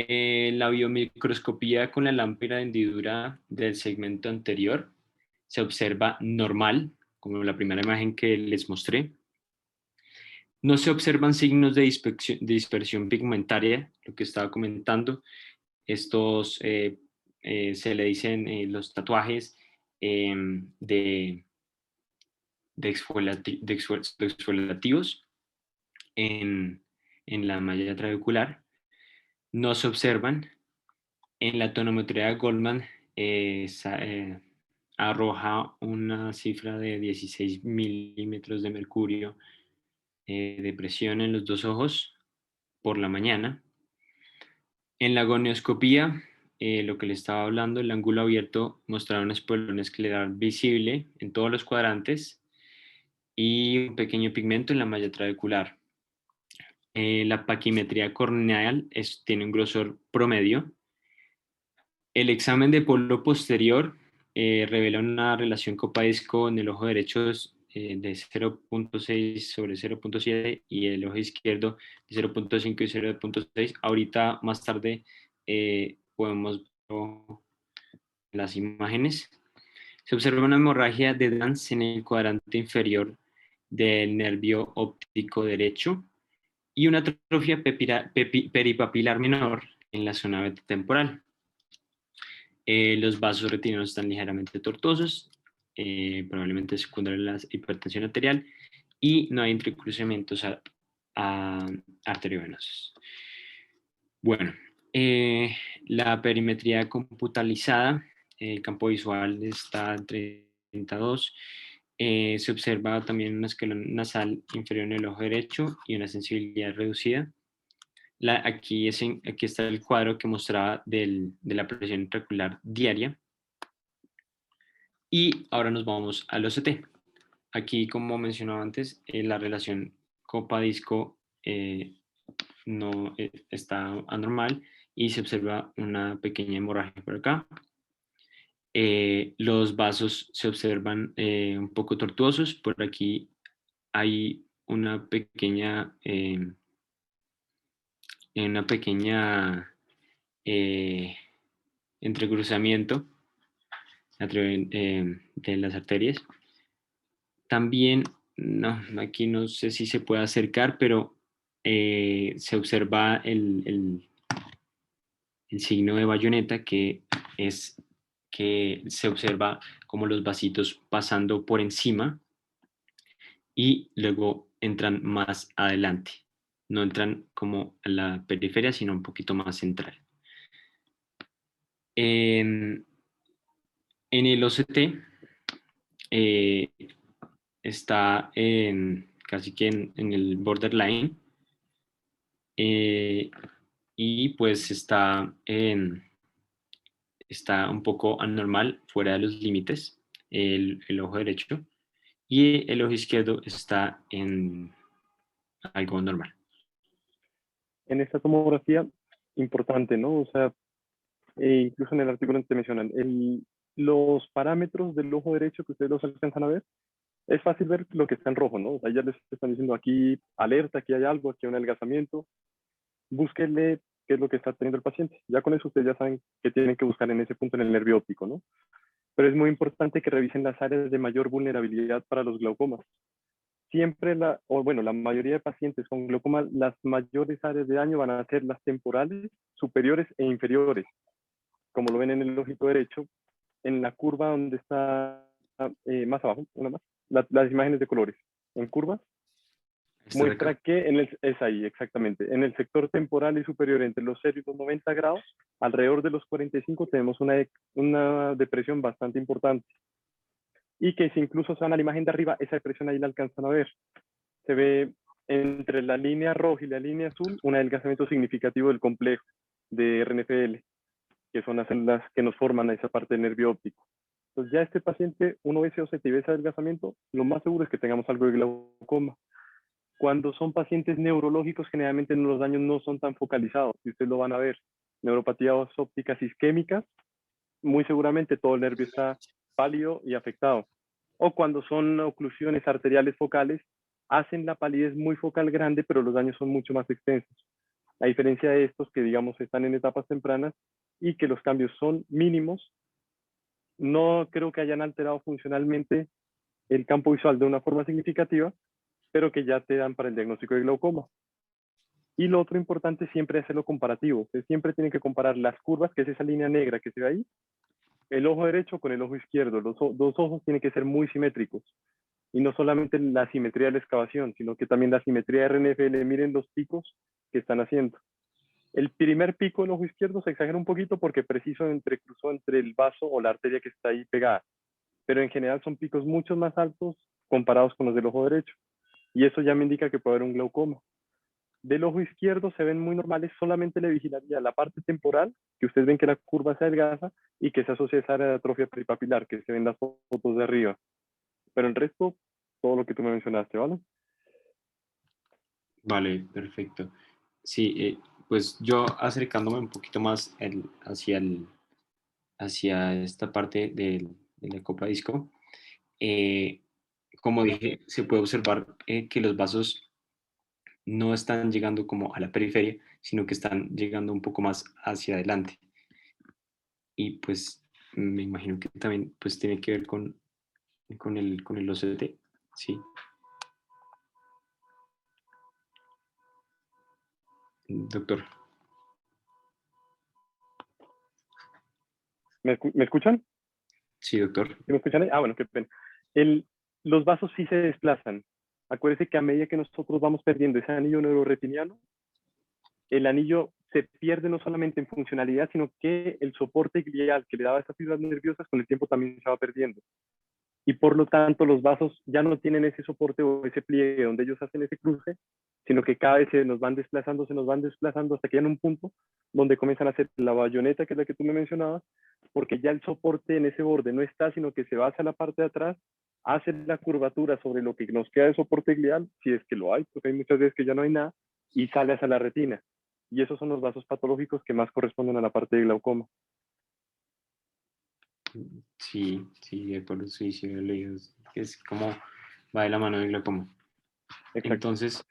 La biomicroscopía con la lámpara de hendidura del segmento anterior se observa normal, como la primera imagen que les mostré. No se observan signos de dispersión pigmentaria, lo que estaba comentando. Estos se le dicen los tatuajes de exfoliativos en la malla trabecular. No se observan. En la tonometría de Goldman arroja una cifra de 16 milímetros de mercurio de presión en los dos ojos por la mañana. En la gonioscopía, lo que le estaba hablando, el ángulo abierto mostraba un espolón escleral visible en todos los cuadrantes y un pequeño pigmento en la malla trabecular. La paquimetría corneal tiene un grosor promedio. El examen de polo posterior revela una relación copa-disco en el ojo derecho de 0.6 sobre 0.7 y el ojo izquierdo de 0.5 y 0.6. Ahorita más tarde podemos ver las imágenes. Se observa una hemorragia de Dance en el cuadrante inferior del nervio óptico derecho y una atrofia peripapilar menor en la zona temporal. Los vasos retinianos están ligeramente tortuosos, probablemente secundario a la hipertensión arterial, y no hay entrecruzamientos arteriovenosos. Bueno, la perimetría computarizada, el campo visual está en 32. Se observa también un escalón nasal inferior en el ojo derecho y una sensibilidad reducida. Aquí está el cuadro que mostraba de la presión intraocular diaria. Y ahora nos vamos al OCT. Aquí, como mencionaba antes, la relación copa-disco no está anormal y se observa una pequeña hemorragia por acá. Los vasos se observan un poco tortuosos. Por aquí hay una pequeña entrecruzamiento de las arterias. También, no, aquí no sé si se puede acercar, pero se observa el signo de bayoneta, que es que se observa como los vasitos pasando por encima y luego entran más adelante. No entran como a la periferia, sino un poquito más central. En el OCT está casi que en el borderline y pues está un poco anormal, fuera de los límites, el ojo derecho, y el ojo izquierdo está en algo normal. En esta tomografía, importante, ¿no? O sea, incluso en el artículo te mencionan, los parámetros del ojo derecho que ustedes los alcanzan a ver, es fácil ver lo que está en rojo, ¿no? O sea, ya les están diciendo aquí alerta, aquí hay algo, aquí hay un adelgazamiento. Búsquenle qué es lo que está teniendo el paciente. Ya con eso ustedes ya saben qué tienen que buscar en ese punto en el nervio óptico, ¿no? Pero es muy importante que revisen las áreas de mayor vulnerabilidad para los glaucomas. Siempre la mayoría de pacientes con glaucoma, las mayores áreas de daño van a ser las temporales, superiores e inferiores. Como lo ven en el ojito derecho, en la curva donde está más abajo, una más, las imágenes de colores. En curvas, muestra que es ahí exactamente. En el sector temporal y superior, entre los 0 y los 90 grados, alrededor de los 45 tenemos una depresión bastante importante. Y que si incluso se van a la imagen de arriba, esa depresión ahí la alcanzan a ver. Se ve entre la línea roja y la línea azul un adelgazamiento significativo del complejo de RNFL, que son las células que nos forman a esa parte del nervio óptico. Entonces ya este paciente, uno ve ese OCT y ve ese adelgazamiento, lo más seguro es que tengamos algo de glaucoma. Cuando son pacientes neurológicos, generalmente los daños no son tan focalizados, y ustedes lo van a ver. Neuropatías ópticas isquémicas, muy seguramente todo el nervio está pálido y afectado. O cuando son oclusiones arteriales focales, hacen la palidez muy focal grande, pero los daños son mucho más extensos. a diferencia de estos que, digamos, están en etapas tempranas y que los cambios son mínimos, no creo que hayan alterado funcionalmente el campo visual de una forma significativa, pero que ya te dan para el diagnóstico de glaucoma. Y lo otro importante siempre es hacerlo comparativo. Usted siempre tiene que comparar las curvas, que es esa línea negra que se ve ahí, el ojo derecho con el ojo izquierdo. Los dos ojos tienen que ser muy simétricos. Y no solamente la simetría de la excavación, sino que también la simetría de RNFL. Miren los picos que están haciendo. El primer pico del ojo izquierdo se exagera un poquito porque preciso cruzó entre el vaso o la arteria que está ahí pegada. Pero en general son picos mucho más altos comparados con los del ojo derecho. Y eso ya me indica que puede haber un glaucoma. Del ojo izquierdo se ven muy normales, solamente le vigilaría la parte temporal, que ustedes ven que la curva se adelgaza y que se asocia a esa área de atrofia peripapilar, que se ven las fotos de arriba. Pero el resto, todo lo que tú me mencionaste, ¿vale? Vale, perfecto. Sí, pues yo acercándome un poquito más hacia esta parte de la copa disco, eh, como dije, se puede observar que los vasos no están llegando como a la periferia, sino que están llegando un poco más hacia adelante. Y pues me imagino que también pues tiene que ver con el OCT, sí. Doctor. ¿Me escuchan? Sí, doctor. ¿Sí me escuchan? Ah, bueno, qué pena. Los vasos sí se desplazan. Acuérdense que a medida que nosotros vamos perdiendo ese anillo neuroretiniano, el anillo se pierde no solamente en funcionalidad, sino que el soporte glial que le daba a esas fibras nerviosas con el tiempo también se va perdiendo. Y por lo tanto los vasos ya no tienen ese soporte o ese pliegue donde ellos hacen ese cruce, sino que cada vez se nos van desplazando hasta que llegan a un punto donde comienzan a hacer la bayoneta, que es la que tú me mencionabas, porque ya el soporte en ese borde no está, sino que se va hacia la parte de atrás, hace la curvatura sobre lo que nos queda de soporte glial, si es que lo hay, porque hay muchas veces que ya no hay nada, y sale hacia la retina. Y esos son los vasos patológicos que más corresponden a la parte de glaucoma. Sí, sí, de acuerdo, sí, sí, he leído. Es como va de la mano del glaucoma. Exacto. Entonces,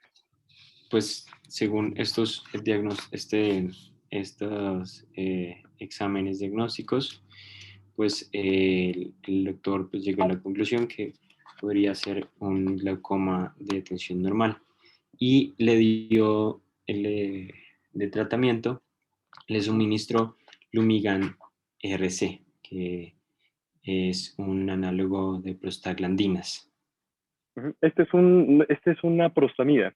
pues según estos estos exámenes diagnósticos, pues el doctor pues, llegó a la conclusión que podría ser un glaucoma de tensión normal y le dio de tratamiento, le suministró Lumigan RC, que es un análogo de prostaglandinas. Este es una prostamida.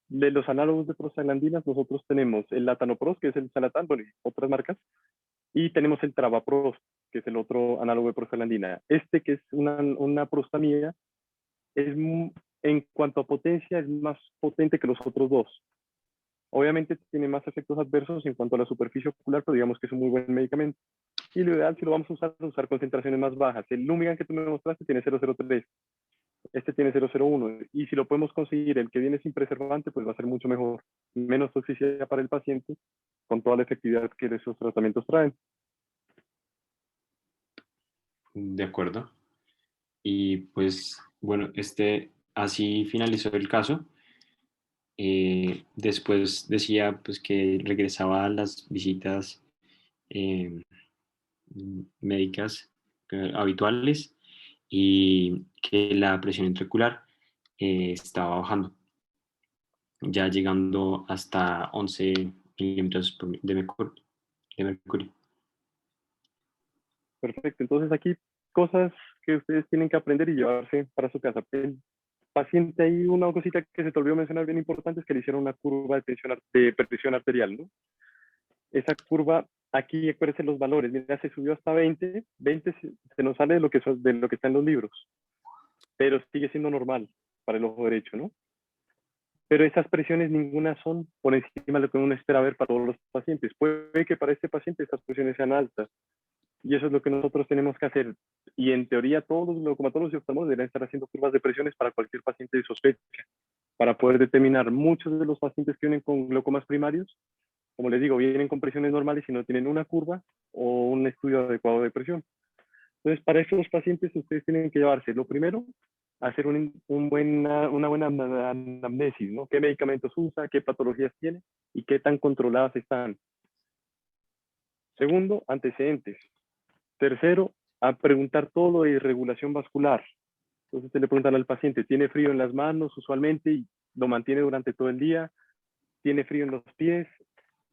De los análogos de prostaglandinas, nosotros tenemos el Latanoprost, que es el Salatán, bueno, y otras marcas, y tenemos el Travaprost, que es el otro análogo de prostaglandina. Este, que es una prostamida, en cuanto a potencia, es más potente que los otros dos. Obviamente tiene más efectos adversos en cuanto a la superficie ocular, pero digamos que es un muy buen medicamento. Y lo ideal, si lo vamos a usar, es usar concentraciones más bajas. El Lumigan que tú me mostraste tiene 0,03. Este tiene 0,01 y si lo podemos conseguir el que viene sin preservante, pues va a ser mucho mejor, menos toxicidad para el paciente, con toda la efectividad que esos tratamientos traen. De acuerdo. Y pues bueno, así finalizó el caso. Después decía pues que regresaba a las visitas eh, médicas habituales y que la presión intraocular estaba bajando, ya llegando hasta 11 milímetros de mercurio. Perfecto, entonces aquí cosas que ustedes tienen que aprender y llevarse para su casa. El paciente, hay una cosita que se te olvidó mencionar bien importante, es que le hicieron una curva de presión arterial, ¿no? Esa curva, aquí acuérdense los valores, mira, se subió hasta 20, 20 se nos sale de lo que está en los libros, pero sigue siendo normal para el ojo derecho, ¿no? Pero esas presiones ninguna son por encima de lo que uno espera ver para todos los pacientes. Puede que para este paciente estas presiones sean altas, y eso es lo que nosotros tenemos que hacer. Y en teoría todos los glaucomatólogos y oftalmólogos deberían estar haciendo curvas de presiones para cualquier paciente de sospecha, para poder determinar. Muchos de los pacientes que vienen con glaucomas primarios, como les digo, vienen con presiones normales y no tienen una curva o un estudio adecuado de presión. Entonces, para estos pacientes ustedes tienen que llevarse, lo primero, hacer una buena anamnesis, ¿no? ¿Qué medicamentos usa, qué patologías tiene y qué tan controladas están? Segundo, antecedentes. Tercero, a preguntar todo lo de irregulación vascular. Entonces se le preguntan al paciente, ¿tiene frío en las manos usualmente y lo mantiene durante todo el día? ¿Tiene frío en los pies?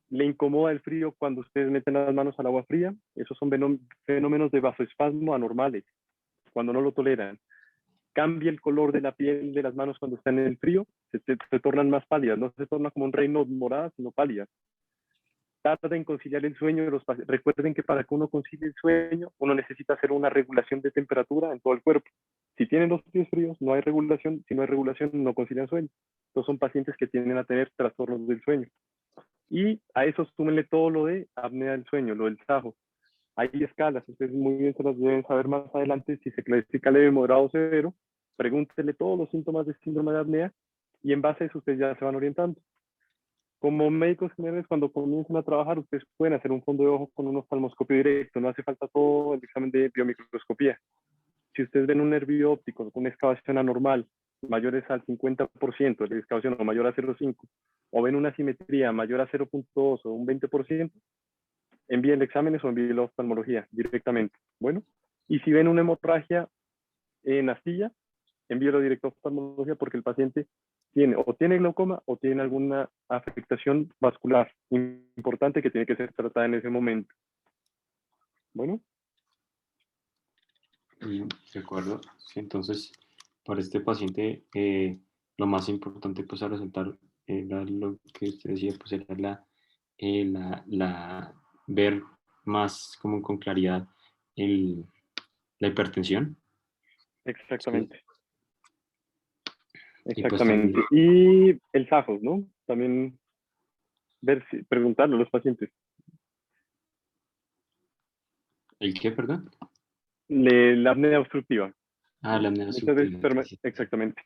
¿Le incomoda el frío cuando ustedes meten las manos al agua fría? Esos son fenómenos de vasoespasmo anormales, cuando no lo toleran. Cambia el color de la piel de las manos cuando están en el frío, se tornan más pálidas, no se torna como un reino morada, sino pálidas. Tarda en conciliar el sueño. Recuerden que para que uno concilie el sueño, uno necesita hacer una regulación de temperatura en todo el cuerpo. Si tienen los pies fríos, no hay regulación. Si no hay regulación, no concilian sueño. Entonces son pacientes que tienden a tener trastornos del sueño. Y a eso súmenle todo lo de apnea del sueño, lo del SAJO. Hay escalas, ustedes muy bien se las deben saber más adelante. Si se clasifica leve, moderado o severo, pregúntenle todos los síntomas de síndrome de apnea y en base a eso ustedes ya se van orientando. Como médicos generales, cuando comienzan a trabajar, ustedes pueden hacer un fondo de ojo con un oftalmoscopio directo, no hace falta todo el examen de biomicroscopía. Si ustedes ven un nervio óptico con una excavación anormal, mayores al 50%, de excavación o mayor a 0,5, o ven una simetría mayor a 0,2 o un 20%, envíen exámenes o envíen la oftalmología directamente. Bueno, y si ven una hemorragia en astilla, envíelo directo a oftalmología porque el paciente tiene glaucoma o tiene alguna afectación vascular importante que tiene que ser tratada en ese momento. Bueno. De acuerdo. Sí, entonces, para este paciente, lo más importante pues a resaltar era lo que usted decía, pues era ver más como con claridad la hipertensión. Exactamente. Sí. Exactamente. Y el SAJO, ¿no? También preguntarle a los pacientes. ¿El qué, perdón? La apnea obstructiva. Ah, la apnea obstructiva. Sí. Exactamente.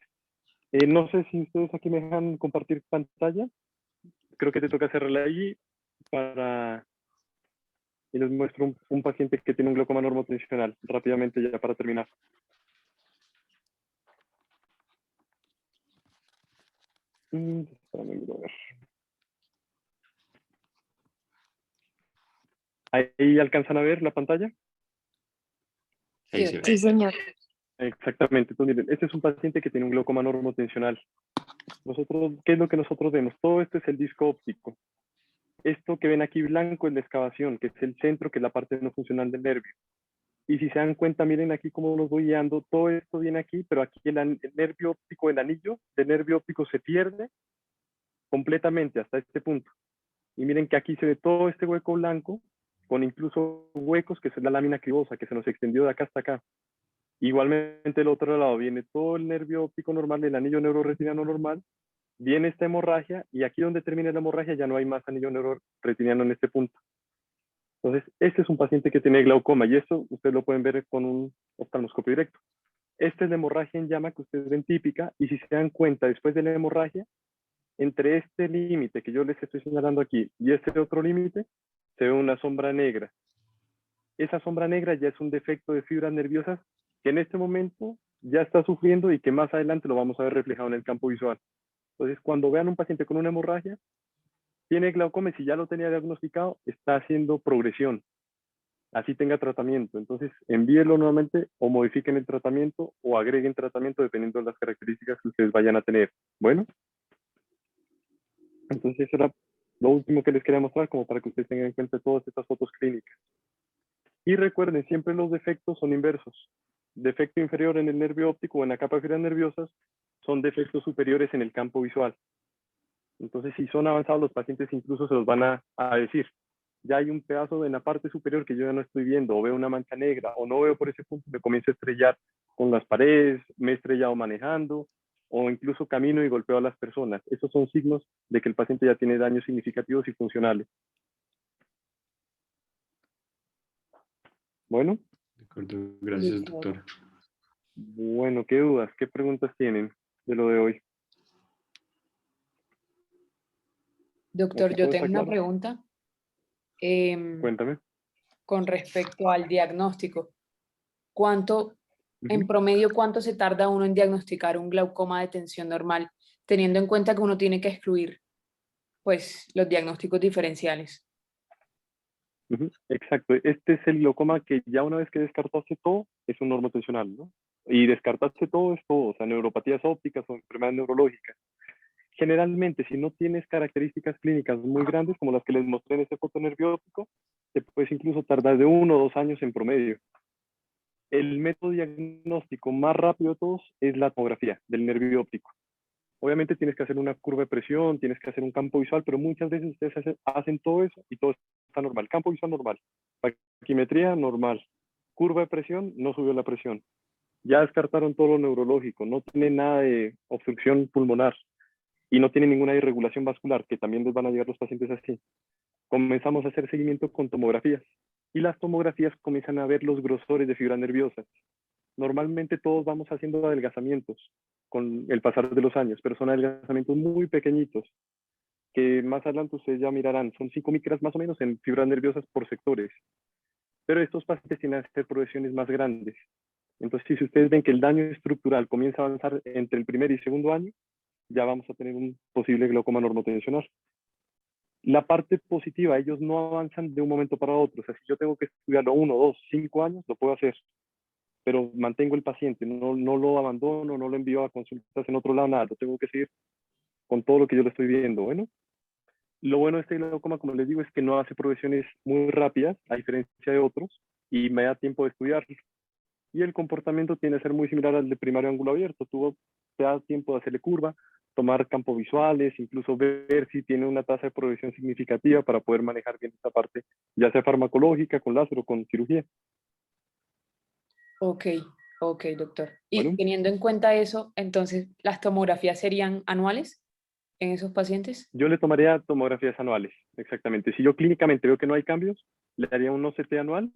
No sé si ustedes aquí me dejan compartir pantalla. Creo que te toca cerrarla allí y les muestro un paciente que tiene un glaucoma normotensional rápidamente ya para terminar. ¿Ahí alcanzan a ver la pantalla? Ahí se ve. Sí, señor. Exactamente. Entonces, miren, este es un paciente que tiene un glaucoma normotensional. ¿Qué es lo que nosotros vemos? Todo esto es el disco óptico. Esto que ven aquí blanco es la excavación, que es el centro, que es la parte no funcional del nervio. Y si se dan cuenta, miren aquí cómo los voy guiando. Todo esto viene aquí, pero aquí el nervio óptico, el anillo del nervio óptico se pierde completamente hasta este punto. Y miren que aquí se ve todo este hueco blanco, con incluso huecos, que es la lámina cribosa, que se nos extendió de acá hasta acá. Igualmente del otro lado viene todo el nervio óptico normal, el anillo neuroretiniano normal, viene esta hemorragia, y aquí donde termina la hemorragia ya no hay más anillo neuroretiniano en este punto. Entonces, este es un paciente que tiene glaucoma, y esto ustedes lo pueden ver con un oftalmoscopio directo. Esta es la hemorragia en llama que ustedes ven típica, y si se dan cuenta, después de la hemorragia, entre este límite que yo les estoy señalando aquí y este otro límite, se ve una sombra negra. Esa sombra negra ya es un defecto de fibras nerviosas que en este momento ya está sufriendo y que más adelante lo vamos a ver reflejado en el campo visual. Entonces, cuando vean un paciente con una hemorragia, tiene glaucoma y si ya lo tenía diagnosticado, está haciendo progresión. Así tenga tratamiento. Entonces, envíenlo nuevamente o modifiquen el tratamiento o agreguen tratamiento dependiendo de las características que ustedes vayan a tener. Bueno. Entonces, eso era lo último que les quería mostrar, como para que ustedes tengan en cuenta todas estas fotos clínicas. Y recuerden, siempre los defectos son inversos. Defecto inferior en el nervio óptico o en la capa de fibras nerviosas son defectos superiores en el campo visual. Entonces, si son avanzados, los pacientes incluso se los van a decir. Ya hay un pedazo en la parte superior que yo ya no estoy viendo, o veo una mancha negra, o no veo por ese punto, me comienzo a estrellar con las paredes, me he estrellado manejando, o incluso camino y golpeo a las personas. Esos son signos de que el paciente ya tiene daños significativos y funcionales. Bueno. De acuerdo, gracias, doctor. Bueno, ¿qué dudas, qué preguntas tienen de lo de hoy? Doctor, yo tengo una pregunta. Cuéntame. Con respecto al diagnóstico, ¿cuánto En promedio, ¿cuánto se tarda uno en diagnosticar un glaucoma de tensión normal, teniendo en cuenta que uno tiene que excluir, pues, los diagnósticos diferenciales? Exacto, este es el glaucoma que ya una vez que descartaste todo, es un normotensional, ¿no? Y descartaste todo es todo, o sea, neuropatías ópticas o enfermedades neurológicas. Generalmente, si no tienes características clínicas muy grandes, como las que les mostré en ese fotonervio óptico, te puedes incluso tardar de 1 o 2 años en promedio. El método diagnóstico más rápido de todos es la tomografía del nervio óptico. Obviamente tienes que hacer una curva de presión, tienes que hacer un campo visual, pero muchas veces ustedes hacen todo eso y todo está normal. Campo visual normal, paquimetría normal, curva de presión, no subió la presión. Ya descartaron todo lo neurológico, no tiene nada de obstrucción pulmonar y no tiene ninguna irregulación vascular, que también les van a llegar los pacientes así. Comenzamos a hacer seguimiento con tomografías y las tomografías comienzan a ver los grosores de fibras nerviosas. Normalmente todos vamos haciendo adelgazamientos con el pasar de los años, pero son adelgazamientos muy pequeñitos, que más adelante ustedes ya mirarán, son 5 micras más o menos en fibras nerviosas por sectores. Pero estos pacientes tienen que hacer progresiones más grandes. Entonces, si ustedes ven que el daño estructural comienza a avanzar entre el primer y segundo año, ya vamos a tener un posible glaucoma normotensional. La parte positiva, ellos no avanzan de un momento para otro. O sea, si yo tengo que estudiarlo 1, 2, 5 años, lo puedo hacer. Pero mantengo el paciente, no lo abandono, no lo envío a consultas en otro lado, nada, lo tengo que seguir con todo lo que yo le estoy viendo. Bueno, lo bueno de este glaucoma, como les digo, es que no hace progresiones muy rápidas, a diferencia de otros, y me da tiempo de estudiarlo. Y el comportamiento tiene que ser muy similar al de primario ángulo abierto. Tú te das tiempo de hacerle curva, tomar campos visuales, incluso ver si tiene una tasa de progresión significativa para poder manejar bien esta parte, ya sea farmacológica, con láser o con cirugía. Ok, ok, doctor. Y Bueno, teniendo en cuenta eso, entonces, ¿las tomografías serían anuales en esos pacientes? yo le tomaría tomografías anuales, exactamente. Si yo clínicamente veo que no hay cambios, le daría un OCT anual,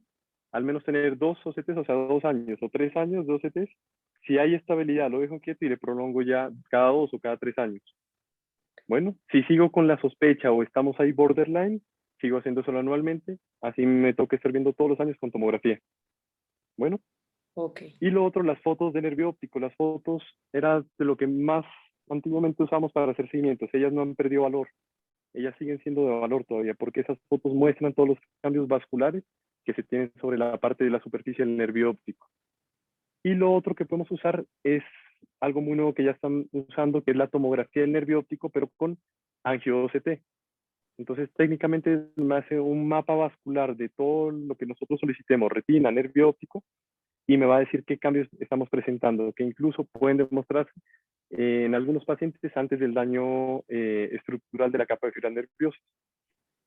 al menos tener 2 OCTs, o sea, 2 años o 3 años de OCTs. Si hay estabilidad, lo dejo quieto y le prolongo ya cada 2 o cada 3 años. Bueno, si sigo con la sospecha o estamos ahí borderline, sigo haciendo solo anualmente, así me toca estar viendo todos los años con tomografía. Bueno, Ok, y lo otro, las fotos de nervio óptico. Las fotos era de lo que más antiguamente usamos para hacer seguimientos. Ellas no han perdido valor. Ellas siguen siendo de valor todavía, porque esas fotos muestran todos los cambios vasculares que se tienen sobre la parte de la superficie del nervio óptico. Y lo otro que podemos usar es algo muy nuevo que ya están usando, que es la tomografía del nervio óptico, pero con angio-OCT. Entonces, técnicamente me hace un mapa vascular de todo lo que nosotros solicitemos, retina, nervio óptico, y me va a decir qué cambios estamos presentando, que incluso pueden demostrarse en algunos pacientes antes del daño estructural de la capa de fibras nerviosas.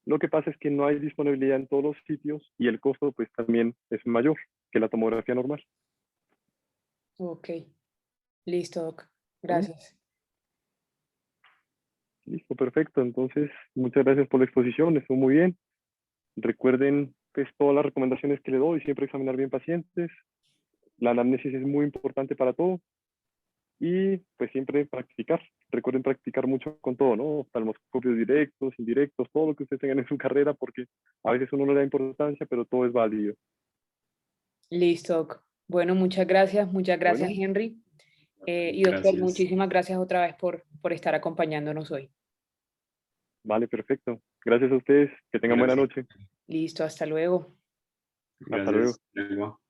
Lo que pasa es que no hay disponibilidad en todos los sitios y el costo pues también es mayor que la tomografía normal. ok. Listo, doc. ¿Vale? Gracias. Listo, perfecto. Entonces, muchas gracias por la exposición, estuvo muy bien. Recuerden pues, todas las recomendaciones que le doy, siempre examinar bien pacientes. La anamnesis es muy importante para todo. Y pues siempre practicar. Recuerden practicar mucho con todo, ¿no? Oftalmoscopios directos, indirectos, todo lo que ustedes tengan en su carrera, porque a veces uno no le da importancia, pero todo es válido. Listo, doc. Bueno, muchas gracias, Bueno, Henry. Y doctor, Gracias. muchísimas gracias otra vez por estar acompañándonos hoy. vale, perfecto. Gracias a ustedes. Que tengan buena Gracias. noche. Listo, hasta luego. Hasta luego. Gracias. Luego.